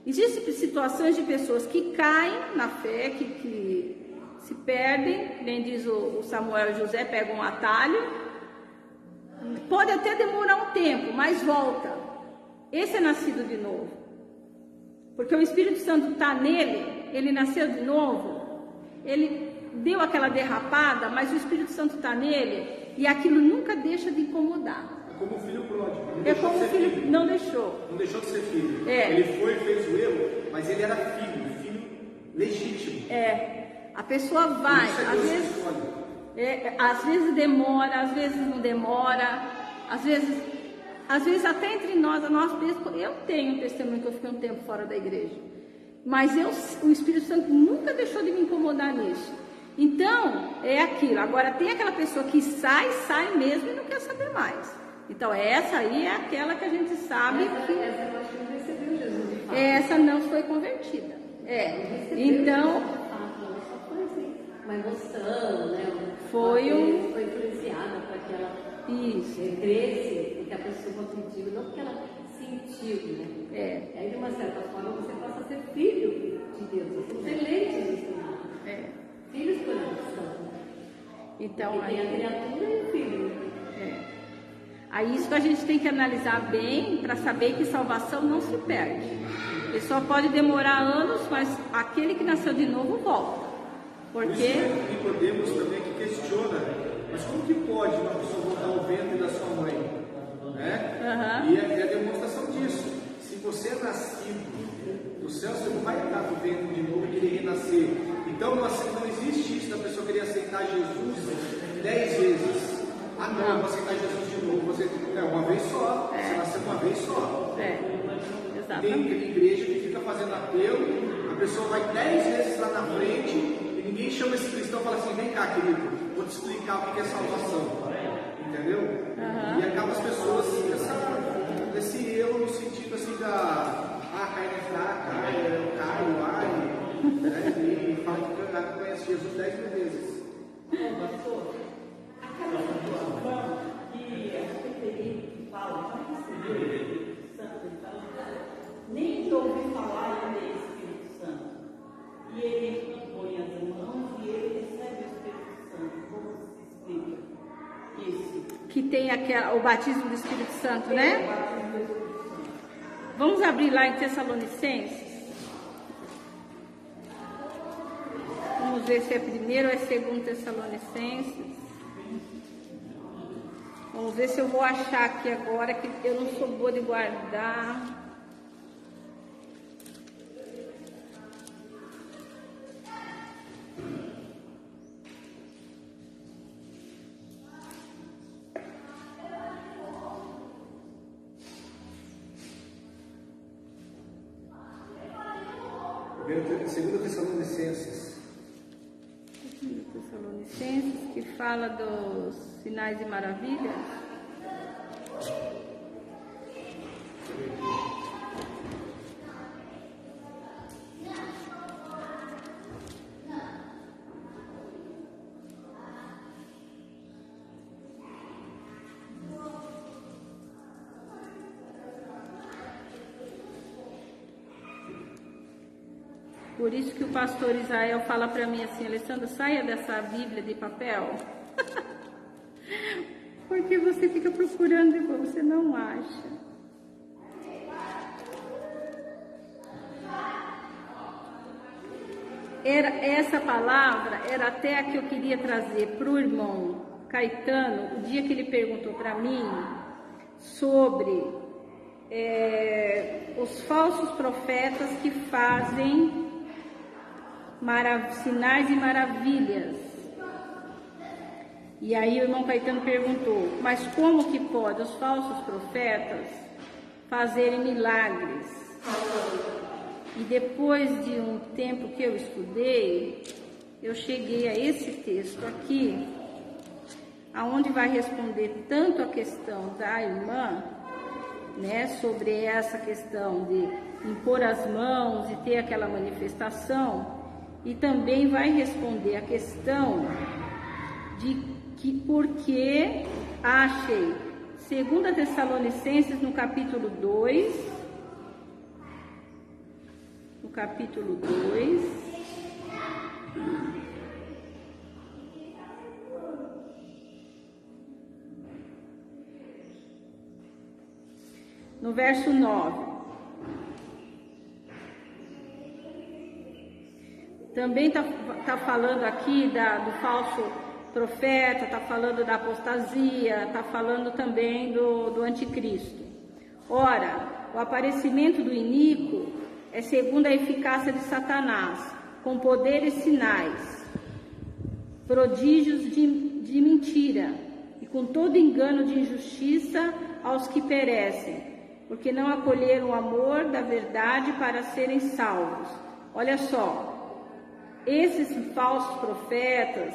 Existem situações de pessoas que caem na fé, que se perdem, nem diz o Samuel e José, pegam um atalho. Pode até demorar um tempo, mas volta. Esse é nascido de novo. Porque o Espírito Santo está nele, ele nasceu de novo, ele deu aquela derrapada, mas o Espírito Santo está nele e aquilo nunca deixa de incomodar. É como o filho pródigo. Não deixou. Não deixou de ser filho. Ele foi e fez o erro, mas ele era filho legítimo. A pessoa vai, às vezes demora, às vezes não demora, às vezes até entre nós mesmos, eu tenho um testemunho que eu fiquei um tempo fora da igreja, mas o Espírito Santo nunca deixou de me incomodar nisso. Então, é aquilo. Agora, tem aquela pessoa que sai mesmo e não quer saber mais. Então, essa aí é aquela que a gente sabe Essa eu acho que não recebeu Jesus de fato. Essa não foi convertida. Então... Só foi assim, uma emoção, né? Foi influenciada para que ela cresce, porque a pessoa pediu, não porque ela sentiu, né? Aí, de uma certa forma, você passa a ser filho de Deus, você é eleito de Deus. Filhos por adoção. Então, porque tem a criatura e o filho. Aí isso que a gente tem que analisar bem para saber que salvação não se perde. Ele só pode demorar anos, mas aquele que nasceu de novo volta. Porque... Isso Nicodemos também que questiona, mas como que pode uma pessoa voltar ao ventre da sua mãe? Né? E é a demonstração disso. Se você é nascido do céu, você não vai entrar no ventre de novo e querer renascer. Então não existe isso da pessoa querer aceitar Jesus 10 vezes. Não, vou aceitar Jesus de novo. Uma vez só. Você nasceu uma vez só. Exatamente. Tem igreja que fica fazendo apelo, a pessoa vai 10 vezes lá na frente e ninguém chama esse cristão e fala assim, vem cá, querido, vou te explicar o que é salvação. Entendeu? E acaba as pessoas nesse erro no sentido assim da cai na fraca, eu caio, né? E fala que conhece Jesus 10 mil vezes. Pastor, aquela situação que a Peterina fala, não recebeu o Espírito Santo, ele fala, nem ouvi falar ainda do Espírito Santo. E ele põe as mãos e ele recebe o Espírito Santo. Como se explica isso? Que tem o batismo do Espírito Santo, né? Vamos abrir lá em Tessalonicenses. Vamos ver se é primeiro ou é segundo Tessalonicenses. Vamos ver se eu vou achar aqui agora, que eu não sou boa de guardar. Segundo Tessalonicenses. Tessalonicenses, que fala dos sinais e maravilhas. Por isso que o pastor Israel fala para mim assim, Alessandra, saia dessa Bíblia de papel. Porque você fica procurando e você não acha. Essa palavra era até a que eu queria trazer para o irmão Caetano, o dia que ele perguntou para mim sobre os falsos profetas que fazem sinais e maravilhas. E aí o irmão Caetano perguntou, mas como que pode os falsos profetas fazerem milagres? E depois de um tempo que eu estudei, eu cheguei a esse texto aqui, aonde vai responder tanto a questão da irmã, né, sobre essa questão de impor as mãos e ter aquela manifestação, e também vai responder a questão de que porque achei 2 Tessalonicenses no capítulo 2, no verso 9. Também tá falando aqui do falso profeta, está falando da apostasia, está falando também do anticristo. Ora, o aparecimento do iníquo é segundo a eficácia de Satanás, com poderes e sinais, prodígios de mentira, e com todo engano de injustiça aos que perecem, porque não acolheram o amor da verdade para serem salvos. Olha só. Esses falsos profetas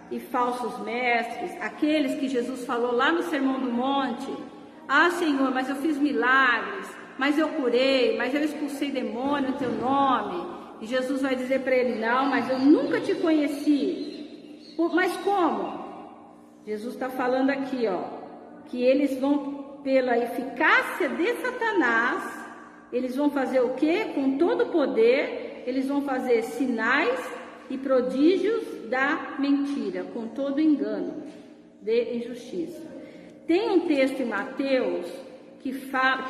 e falsos mestres, aqueles que Jesus falou lá no Sermão do Monte, Senhor, mas eu fiz milagres, mas eu curei, mas eu expulsei demônio no teu nome. E Jesus vai dizer para ele, não, mas eu nunca te conheci. Mas como? Jesus está falando aqui, que eles vão, pela eficácia de Satanás, eles vão fazer o quê? Com todo o poder, eles vão fazer sinais e prodígios da mentira, com todo engano de injustiça. Tem um texto em Mateus que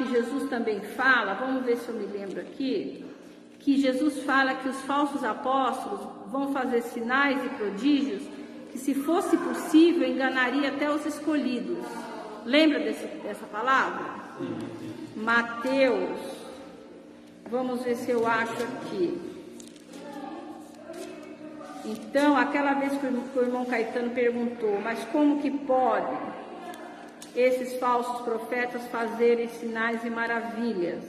Jesus também fala, vamos ver se eu me lembro aqui, que Jesus fala que os falsos apóstolos vão fazer sinais e prodígios que, se fosse possível, enganaria até os escolhidos. Lembra dessa palavra? Mateus, vamos ver se eu acho aqui. Então, aquela vez que o irmão Caetano perguntou, mas como que pode esses falsos profetas fazerem sinais e maravilhas?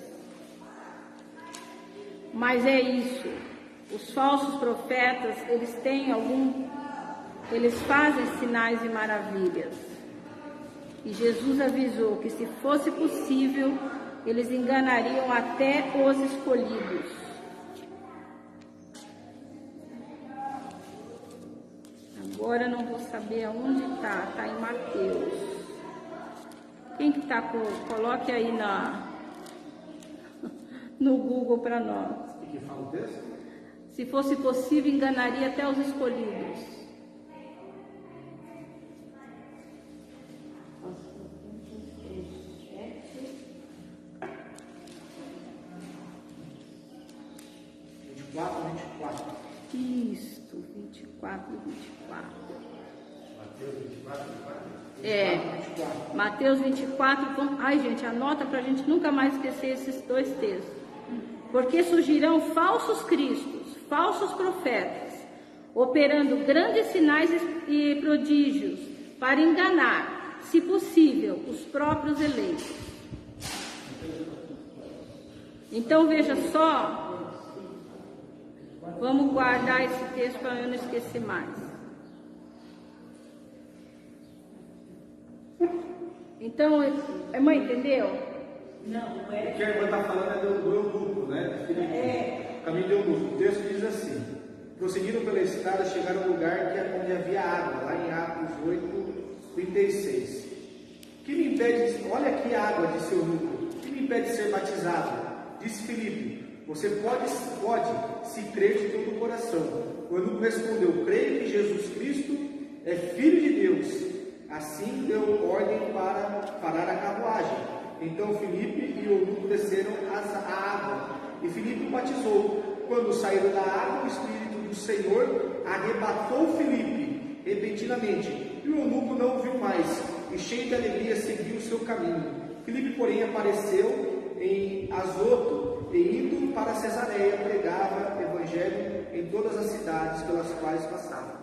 Mas é isso. Os falsos profetas, eles fazem sinais e maravilhas. E Jesus avisou que, se fosse possível, eles enganariam até os escolhidos. Agora eu não vou saber aonde está. Está em Mateus. Quem que está com... Coloque aí no Google para nós. O que fala o texto? Se fosse possível, enganaria até os escolhidos. Isto, 24 e 24. Mateus 24, 24. Mateus 24. Ai, gente, anota para a gente nunca mais esquecer esses dois textos. Porque surgirão falsos cristos, falsos profetas, operando grandes sinais e prodígios para enganar, se possível, os próprios eleitos. Então veja só. Vamos guardar esse texto para eu não esquecer mais. Então, a irmã entendeu? Não é. O que a irmã está falando é do eunuco, né? Caminho do eunuco. O texto diz assim: prosseguiram pela estrada, chegaram ao lugar onde havia água, lá em Atos 8:36. Que me impede, olha aqui a água, disse o eunuco. Que me impede de ser batizado? Disse Filipe. Você pode, se crer de todo o coração. O eunuco respondeu: creio que Jesus Cristo é Filho de Deus. Assim deu ordem para parar a carruagem. Então Filipe e o eunuco desceram a água, e Filipe o batizou. Quando saíram da água, o Espírito do Senhor arrebatou Filipe repentinamente, e o eunuco não o viu mais, e cheio de alegria seguiu o seu caminho. Filipe, porém, apareceu em Azoto, e indo para Cesareia, pregava o evangelho em todas as cidades pelas quais passava.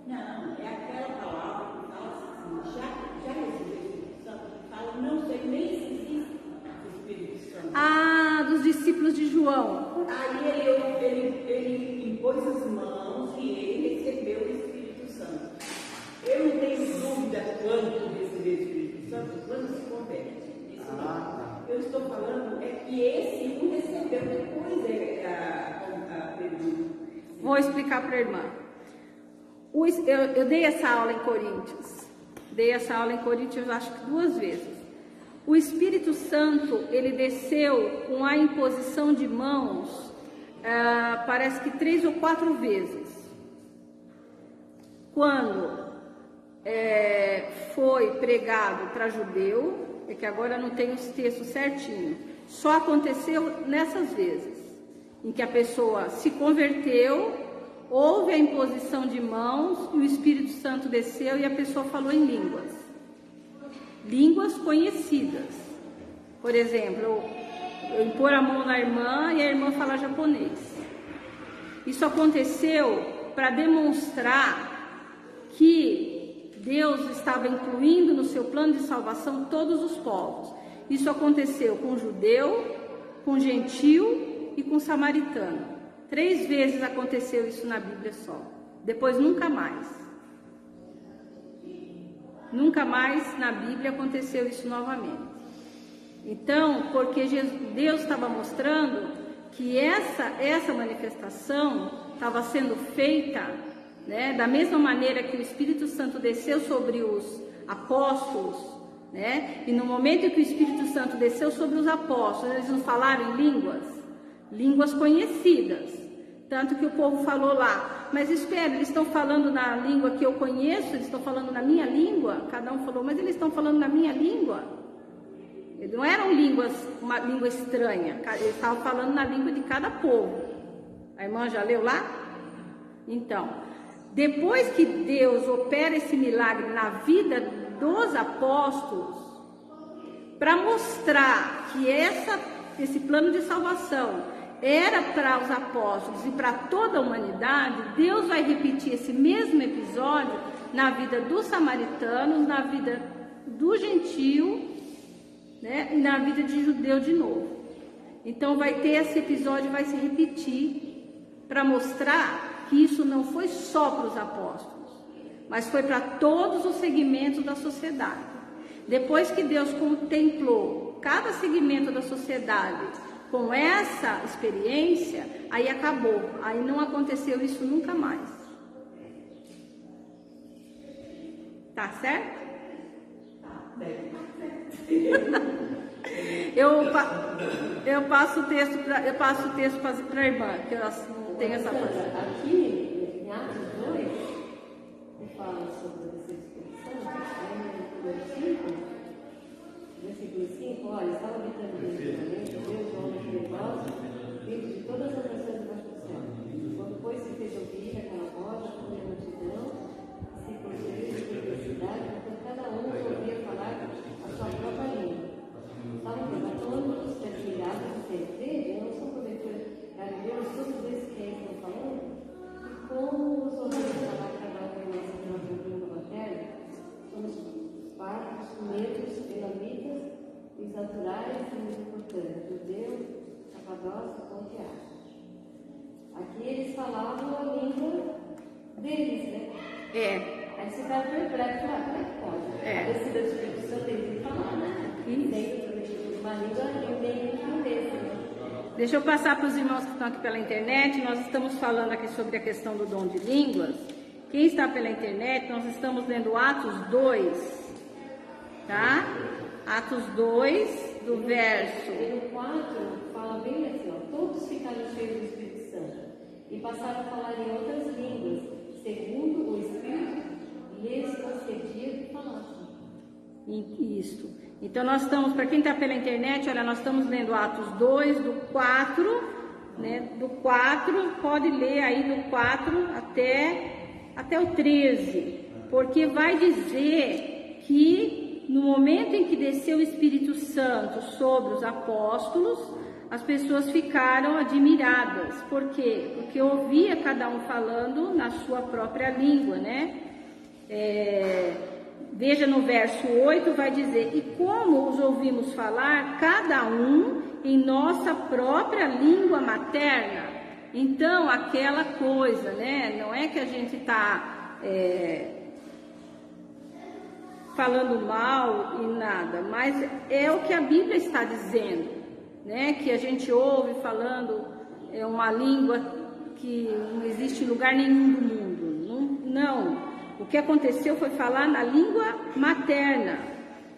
Não, é aquela palavra que fala assim, já recebi o Espírito Santo, que fala, não sei nem se existe o Espírito Santo. Ah, dos discípulos de João. Aí ele impôs as mãos e ele recebeu o Espírito Santo. Eu não tenho dúvida quando receber o Espírito Santo, quando se converte. Eu estou falando é que esse um recebeu depois a pergunta. Vou explicar para a irmã. Eu dei essa aula em Coríntios. Acho que 2 vezes. O Espírito Santo, ele desceu com a imposição de mãos, parece que 3 ou 4 vezes. Quando foi pregado para judeu, é que agora não tem os textos certinho, só aconteceu nessas vezes, em que a pessoa se converteu, houve a imposição de mãos, e o Espírito Santo desceu e a pessoa falou em línguas conhecidas. Por exemplo, eu impor a mão na irmã e a irmã falar japonês. Isso aconteceu para demonstrar que Deus estava incluindo no seu plano de salvação todos os povos. Isso aconteceu com judeu, com gentil e com samaritano. 3 vezes aconteceu isso na Bíblia só. Depois nunca mais. Nunca mais na Bíblia aconteceu isso novamente. Então, porque Deus estava mostrando que essa manifestação estava sendo feita, né, da mesma maneira que o Espírito Santo desceu sobre os apóstolos, né, e no momento em que o Espírito Santo desceu sobre os apóstolos, eles não falaram em línguas conhecidas, tanto que o povo falou lá, mas espera, eles estão falando na língua que eu conheço, eles estão falando na minha língua? Cada um falou, mas eles estão falando na minha língua? Eles não eram uma língua estranha, eles estavam falando na língua de cada povo. A irmã já leu lá? Então, depois que Deus opera esse milagre na vida dos apóstolos, para mostrar que esse plano de salvação era para os apóstolos e para toda a humanidade, Deus vai repetir esse mesmo episódio na vida dos samaritanos, na vida do gentio, né, e na vida de judeu de novo. Então vai ter esse episódio, vai se repetir, para mostrar que isso não foi só para os apóstolos, mas foi para todos os segmentos da sociedade. Depois que Deus contemplou cada segmento da sociedade com essa experiência, aí acabou, aí não aconteceu isso nunca mais. Tá certo? Eu passo o texto para a irmã, que eu tenho essa coisa. Aqui, em Atos 2, que fala sobre essa expressão, versículo 5, olha, estava habitando Deus, homem generoso, dentro de todas as nações debaixo do céu. Quando, pois, se fez ouvir aquela voz, a multidão, se procedeu de perversidade, então cada um ouvia falar a sua própria língua. Estavam atônitos, admirados de ser crente, não são porventura galileus, todos esses que estão falando, e como os ouvimos falar cada um em nossa própria língua materna, somos partos, medos, elamitas, os naturais e os importantes, judeus, Capadócia, Pontiaca. Aqui eles falavam a língua deles, né? Aí você vai perplexo, como é que pode? A descida do Espírito Santo tem que falar, né? E dentro de uma língua eu tenho que entender, né? Deixa eu passar para os irmãos que estão aqui pela internet. Nós estamos falando aqui sobre a questão do dom de línguas. Quem está pela internet, nós estamos lendo Atos 2, tá? Atos 2, do verso... E no 4, fala bem assim, ó, todos ficaram cheios do Espírito Santo e passaram a falar em outras línguas, segundo o Espírito lhes concedia que falassem. Isso. Então nós estamos, para quem está pela internet, olha, nós estamos lendo Atos 2, do 4, né? Do 4, pode ler aí do 4 até o 13, porque vai dizer que no momento em que desceu o Espírito Santo sobre os apóstolos, as pessoas ficaram admiradas. Por quê? Porque ouvia cada um falando na sua própria língua, né? Veja no verso 8, vai dizer: e como os ouvimos falar, cada um em nossa própria língua materna. Então, aquela coisa, né? Não é que a gente está falando mal e nada, mas é o que a Bíblia está dizendo, né? Que a gente ouve falando uma língua que não existe em lugar nenhum do mundo. Não. O que aconteceu foi falar na língua materna.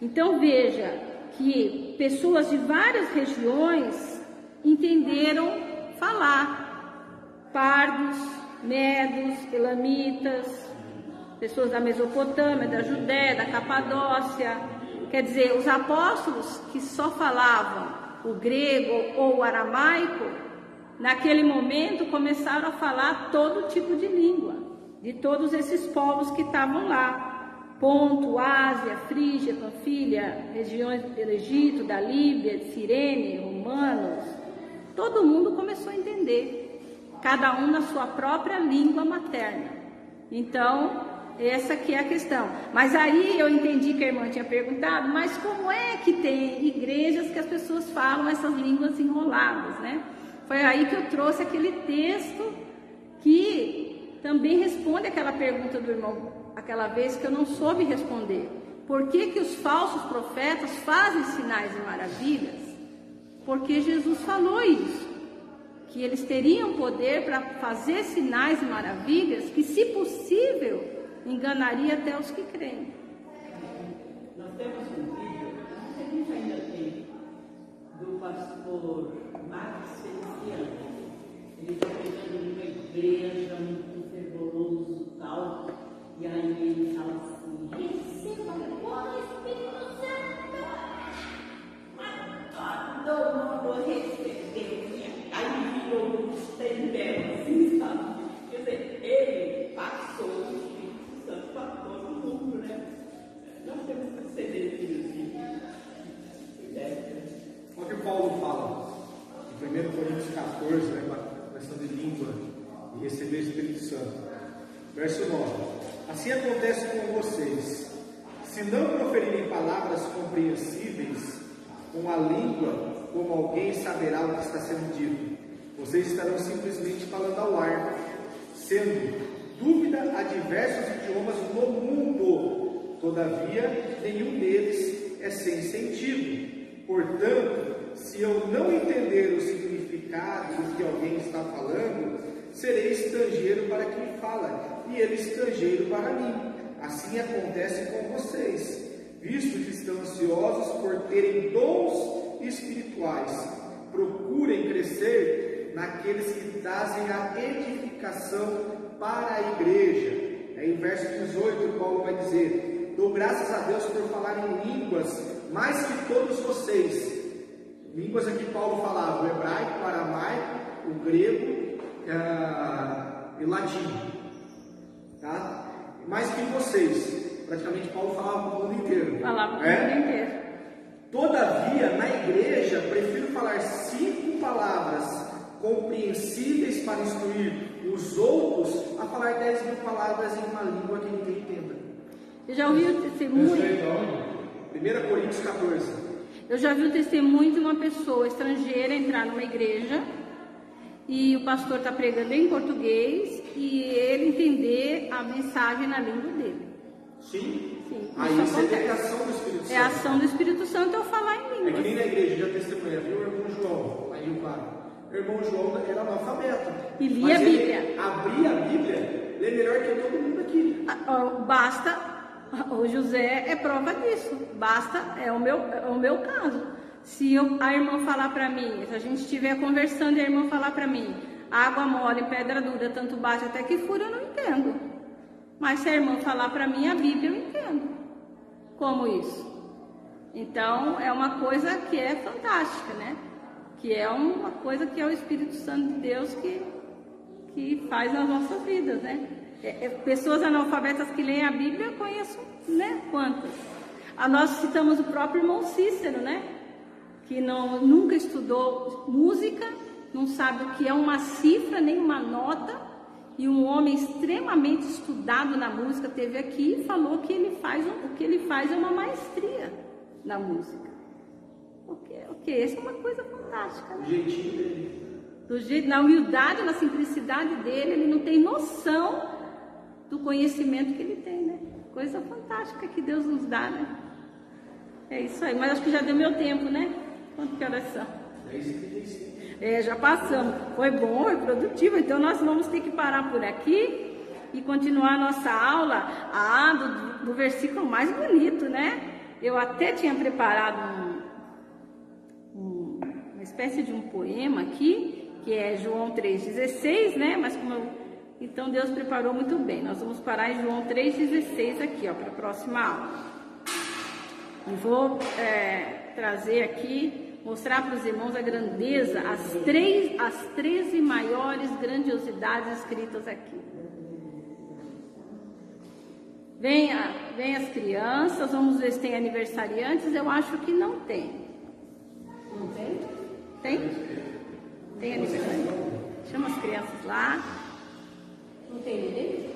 Então veja que pessoas de várias regiões entenderam falar. Pardos, medos, elamitas, pessoas da Mesopotâmia, da Judéia, da Capadócia. Quer dizer, os apóstolos que só falavam o grego ou o aramaico, naquele momento começaram a falar todo tipo de língua, de todos esses povos que estavam lá: Ponto, Ásia, Frígia, Panfilha, regiões do Egito, da Líbia, de Cirene, romanos. Todo mundo começou a entender, cada um na sua própria língua materna. Então, essa aqui é a questão. Mas aí eu entendi que a irmã tinha perguntado, mas como é que tem igrejas que as pessoas falam essas línguas enroladas, né? Foi aí que eu trouxe aquele texto que também responde aquela pergunta do irmão, aquela vez que eu não soube responder. Por que os falsos profetas fazem sinais e maravilhas? Porque Jesus falou isso, que eles teriam poder para fazer sinais e maravilhas, que, se possível, enganaria até os que creem. Nós temos um vídeo, que a gente ainda tem, do pastor Marcos Feliciano. Ele está pregando numa igreja muito fervoroso e tal, e aí ele fala assim: receba o Espírito Santo. Mas todo mundo recebeu, aí virou um estendeu assim, sabe? Quer dizer, ele passou o Espírito Santo para todo mundo, né? Nós temos que ser assim. Olha o que Paulo fala em 1 Coríntios 14, né, a questão de língua e receber o Espírito Santo. Verso 9: assim acontece com vocês, se não proferirem palavras compreensíveis com a língua como alguém saberá o que está sendo dito. Vocês estarão simplesmente falando ao ar, sendo dúvida a diversos idiomas no mundo. Todavia, nenhum deles é sem sentido. Portanto, se eu não entender o significado do que alguém está falando, serei estrangeiro para quem fala, e ele estrangeiro para mim. Assim acontece com vocês, visto que estão ansiosos por terem dons espirituais. Procurem crescer naqueles que trazem a edificação para a igreja. Em verso 18, Paulo vai dizer: dou graças a Deus por falar em línguas mais que todos vocês. Línguas aqui Paulo falava: o hebraico, o aramaico, o grego e latim, tá? Mais que vocês. Praticamente Paulo falava para o mundo inteiro. Falava para o mundo inteiro. Todavia, na igreja, prefiro falar 5 palavras compreensíveis para instruir os outros a falar 10.000 palavras em uma língua que ninguém entenda. Eu já ouvi o testemunho. 1 Coríntios 14. Eu já vi o testemunho de uma pessoa estrangeira entrar numa igreja e o pastor está pregando em português e ele entender a mensagem na língua dele. Sim. Aí isso é a ação do Espírito Santo. É a ação do Espírito Santo eu falar em língua. É que nem na igreja já testemunha, viu o irmão João, lá em Rio Claro. O irmão João era analfabeto. E lia a Bíblia. Ele abria a Bíblia, lê melhor que todo mundo aqui. Basta, o José é prova disso. Basta, é o meu caso. Se a irmã falar para mim, se a gente estiver conversando e a irmã falar para mim, água mole, pedra dura, tanto bate até que fura, eu não entendo. Mas se a irmã falar para mim a Bíblia, eu entendo. Como isso? Então, é uma coisa que é fantástica, né? Que é uma coisa que é o Espírito Santo de Deus que faz nas nossas vidas, né? Pessoas analfabetas que leem a Bíblia, eu conheço, né? Quantas? Nós citamos o próprio irmão Cícero, né? Que nunca estudou música, não sabe o que é uma cifra, nem uma nota, e um homem extremamente estudado na música teve aqui e falou que o que ele faz é uma maestria na música. Ok, essa é uma coisa fantástica, né? O jeitinho dele. Na humildade, na simplicidade dele, ele não tem noção do conhecimento que ele tem, né? Coisa fantástica que Deus nos dá, né? É isso aí, mas acho que já deu meu tempo, né? Quanto que horas são? 10h35. Já passamos. Foi bom, foi produtivo, então nós vamos ter que parar por aqui e continuar a nossa aula do versículo mais bonito, né? Eu até tinha preparado uma espécie de um poema aqui, que é João 3,16, né? Mas então Deus preparou muito bem. Nós vamos parar em João 3,16 aqui, ó, para a próxima aula. E vou trazer aqui, mostrar para os irmãos a grandeza, as 13 maiores grandiosidades escritas aqui. Vem as crianças, vamos ver se tem aniversariantes. Eu acho que não tem. Não tem? Tem? Tem aniversariante? Chama as crianças lá. Não tem ninguém?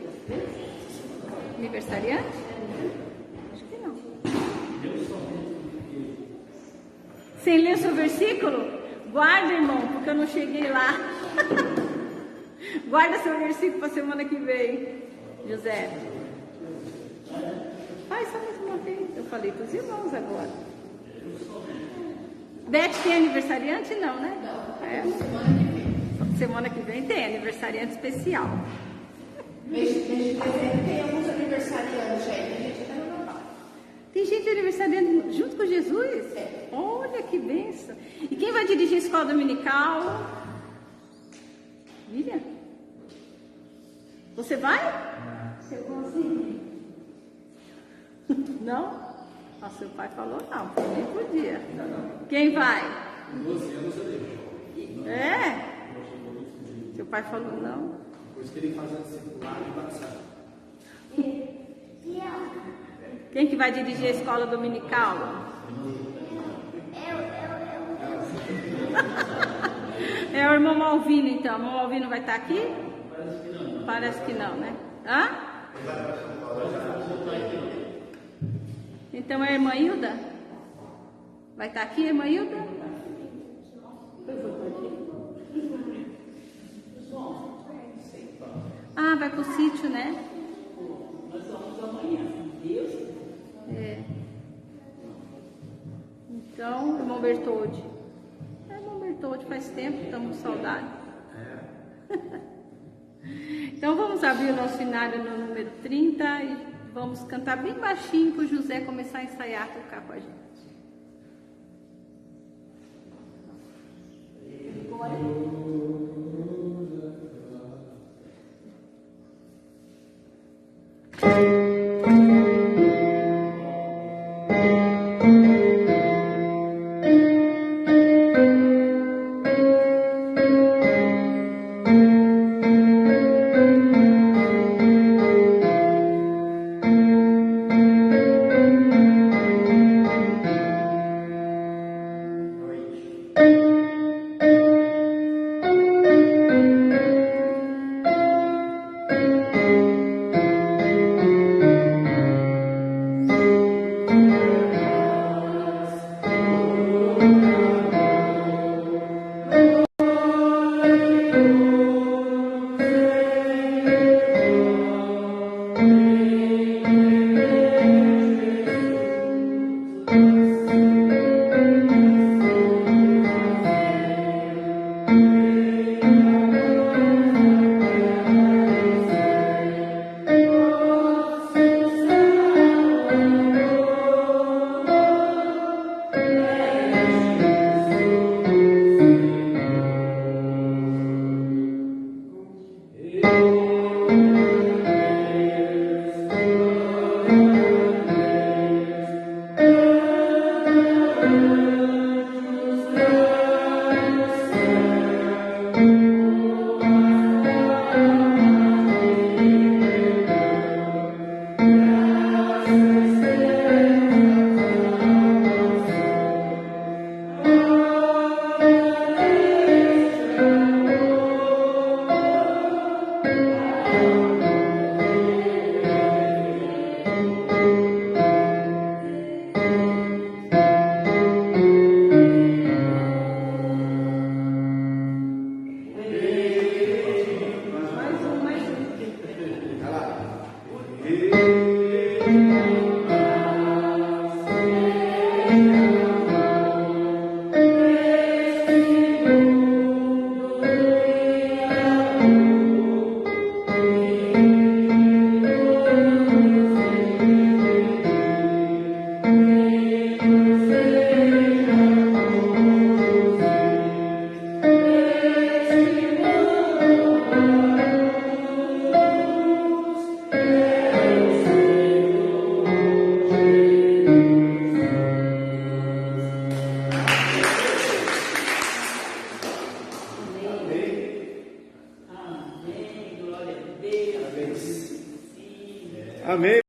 Aniversariante? Acho que não. Sem ler o seu versículo? Guarda, irmão, porque eu não cheguei lá. Guarda seu versículo para a semana que vem, José. Faz só mais uma vez. Eu falei para os irmãos agora. Beth tem aniversariante? Não, né? Não. Semana que vem tem aniversariante especial. Mês de dezembro tem alguns aniversariantes aí, tem gente até no Natal. Tem gente aniversariante junto com Jesus? Olha que bênção. E quem vai dirigir a escola dominical? William? Você vai? Se eu conseguir. Não? Seu pai falou não, nem podia. Quem vai? 12 anos eu deixo. Seu pai falou não. Depois que ele faz a discipulada e batizar. Quem que vai dirigir a escola dominical? É o irmão Malvino, então. O irmão Malvino vai estar aqui? Parece que não, né? Hã? Então é a irmã Hilda? Vai estar aqui, irmã Hilda? Então, irmão Bertoldi. Irmão Bertoldi, faz tempo, estamos com saudade. Então, vamos abrir o nosso cenário no número 30 e vamos cantar bem baixinho para o José começar a ensaiar, tocar com a gente. Vai lá.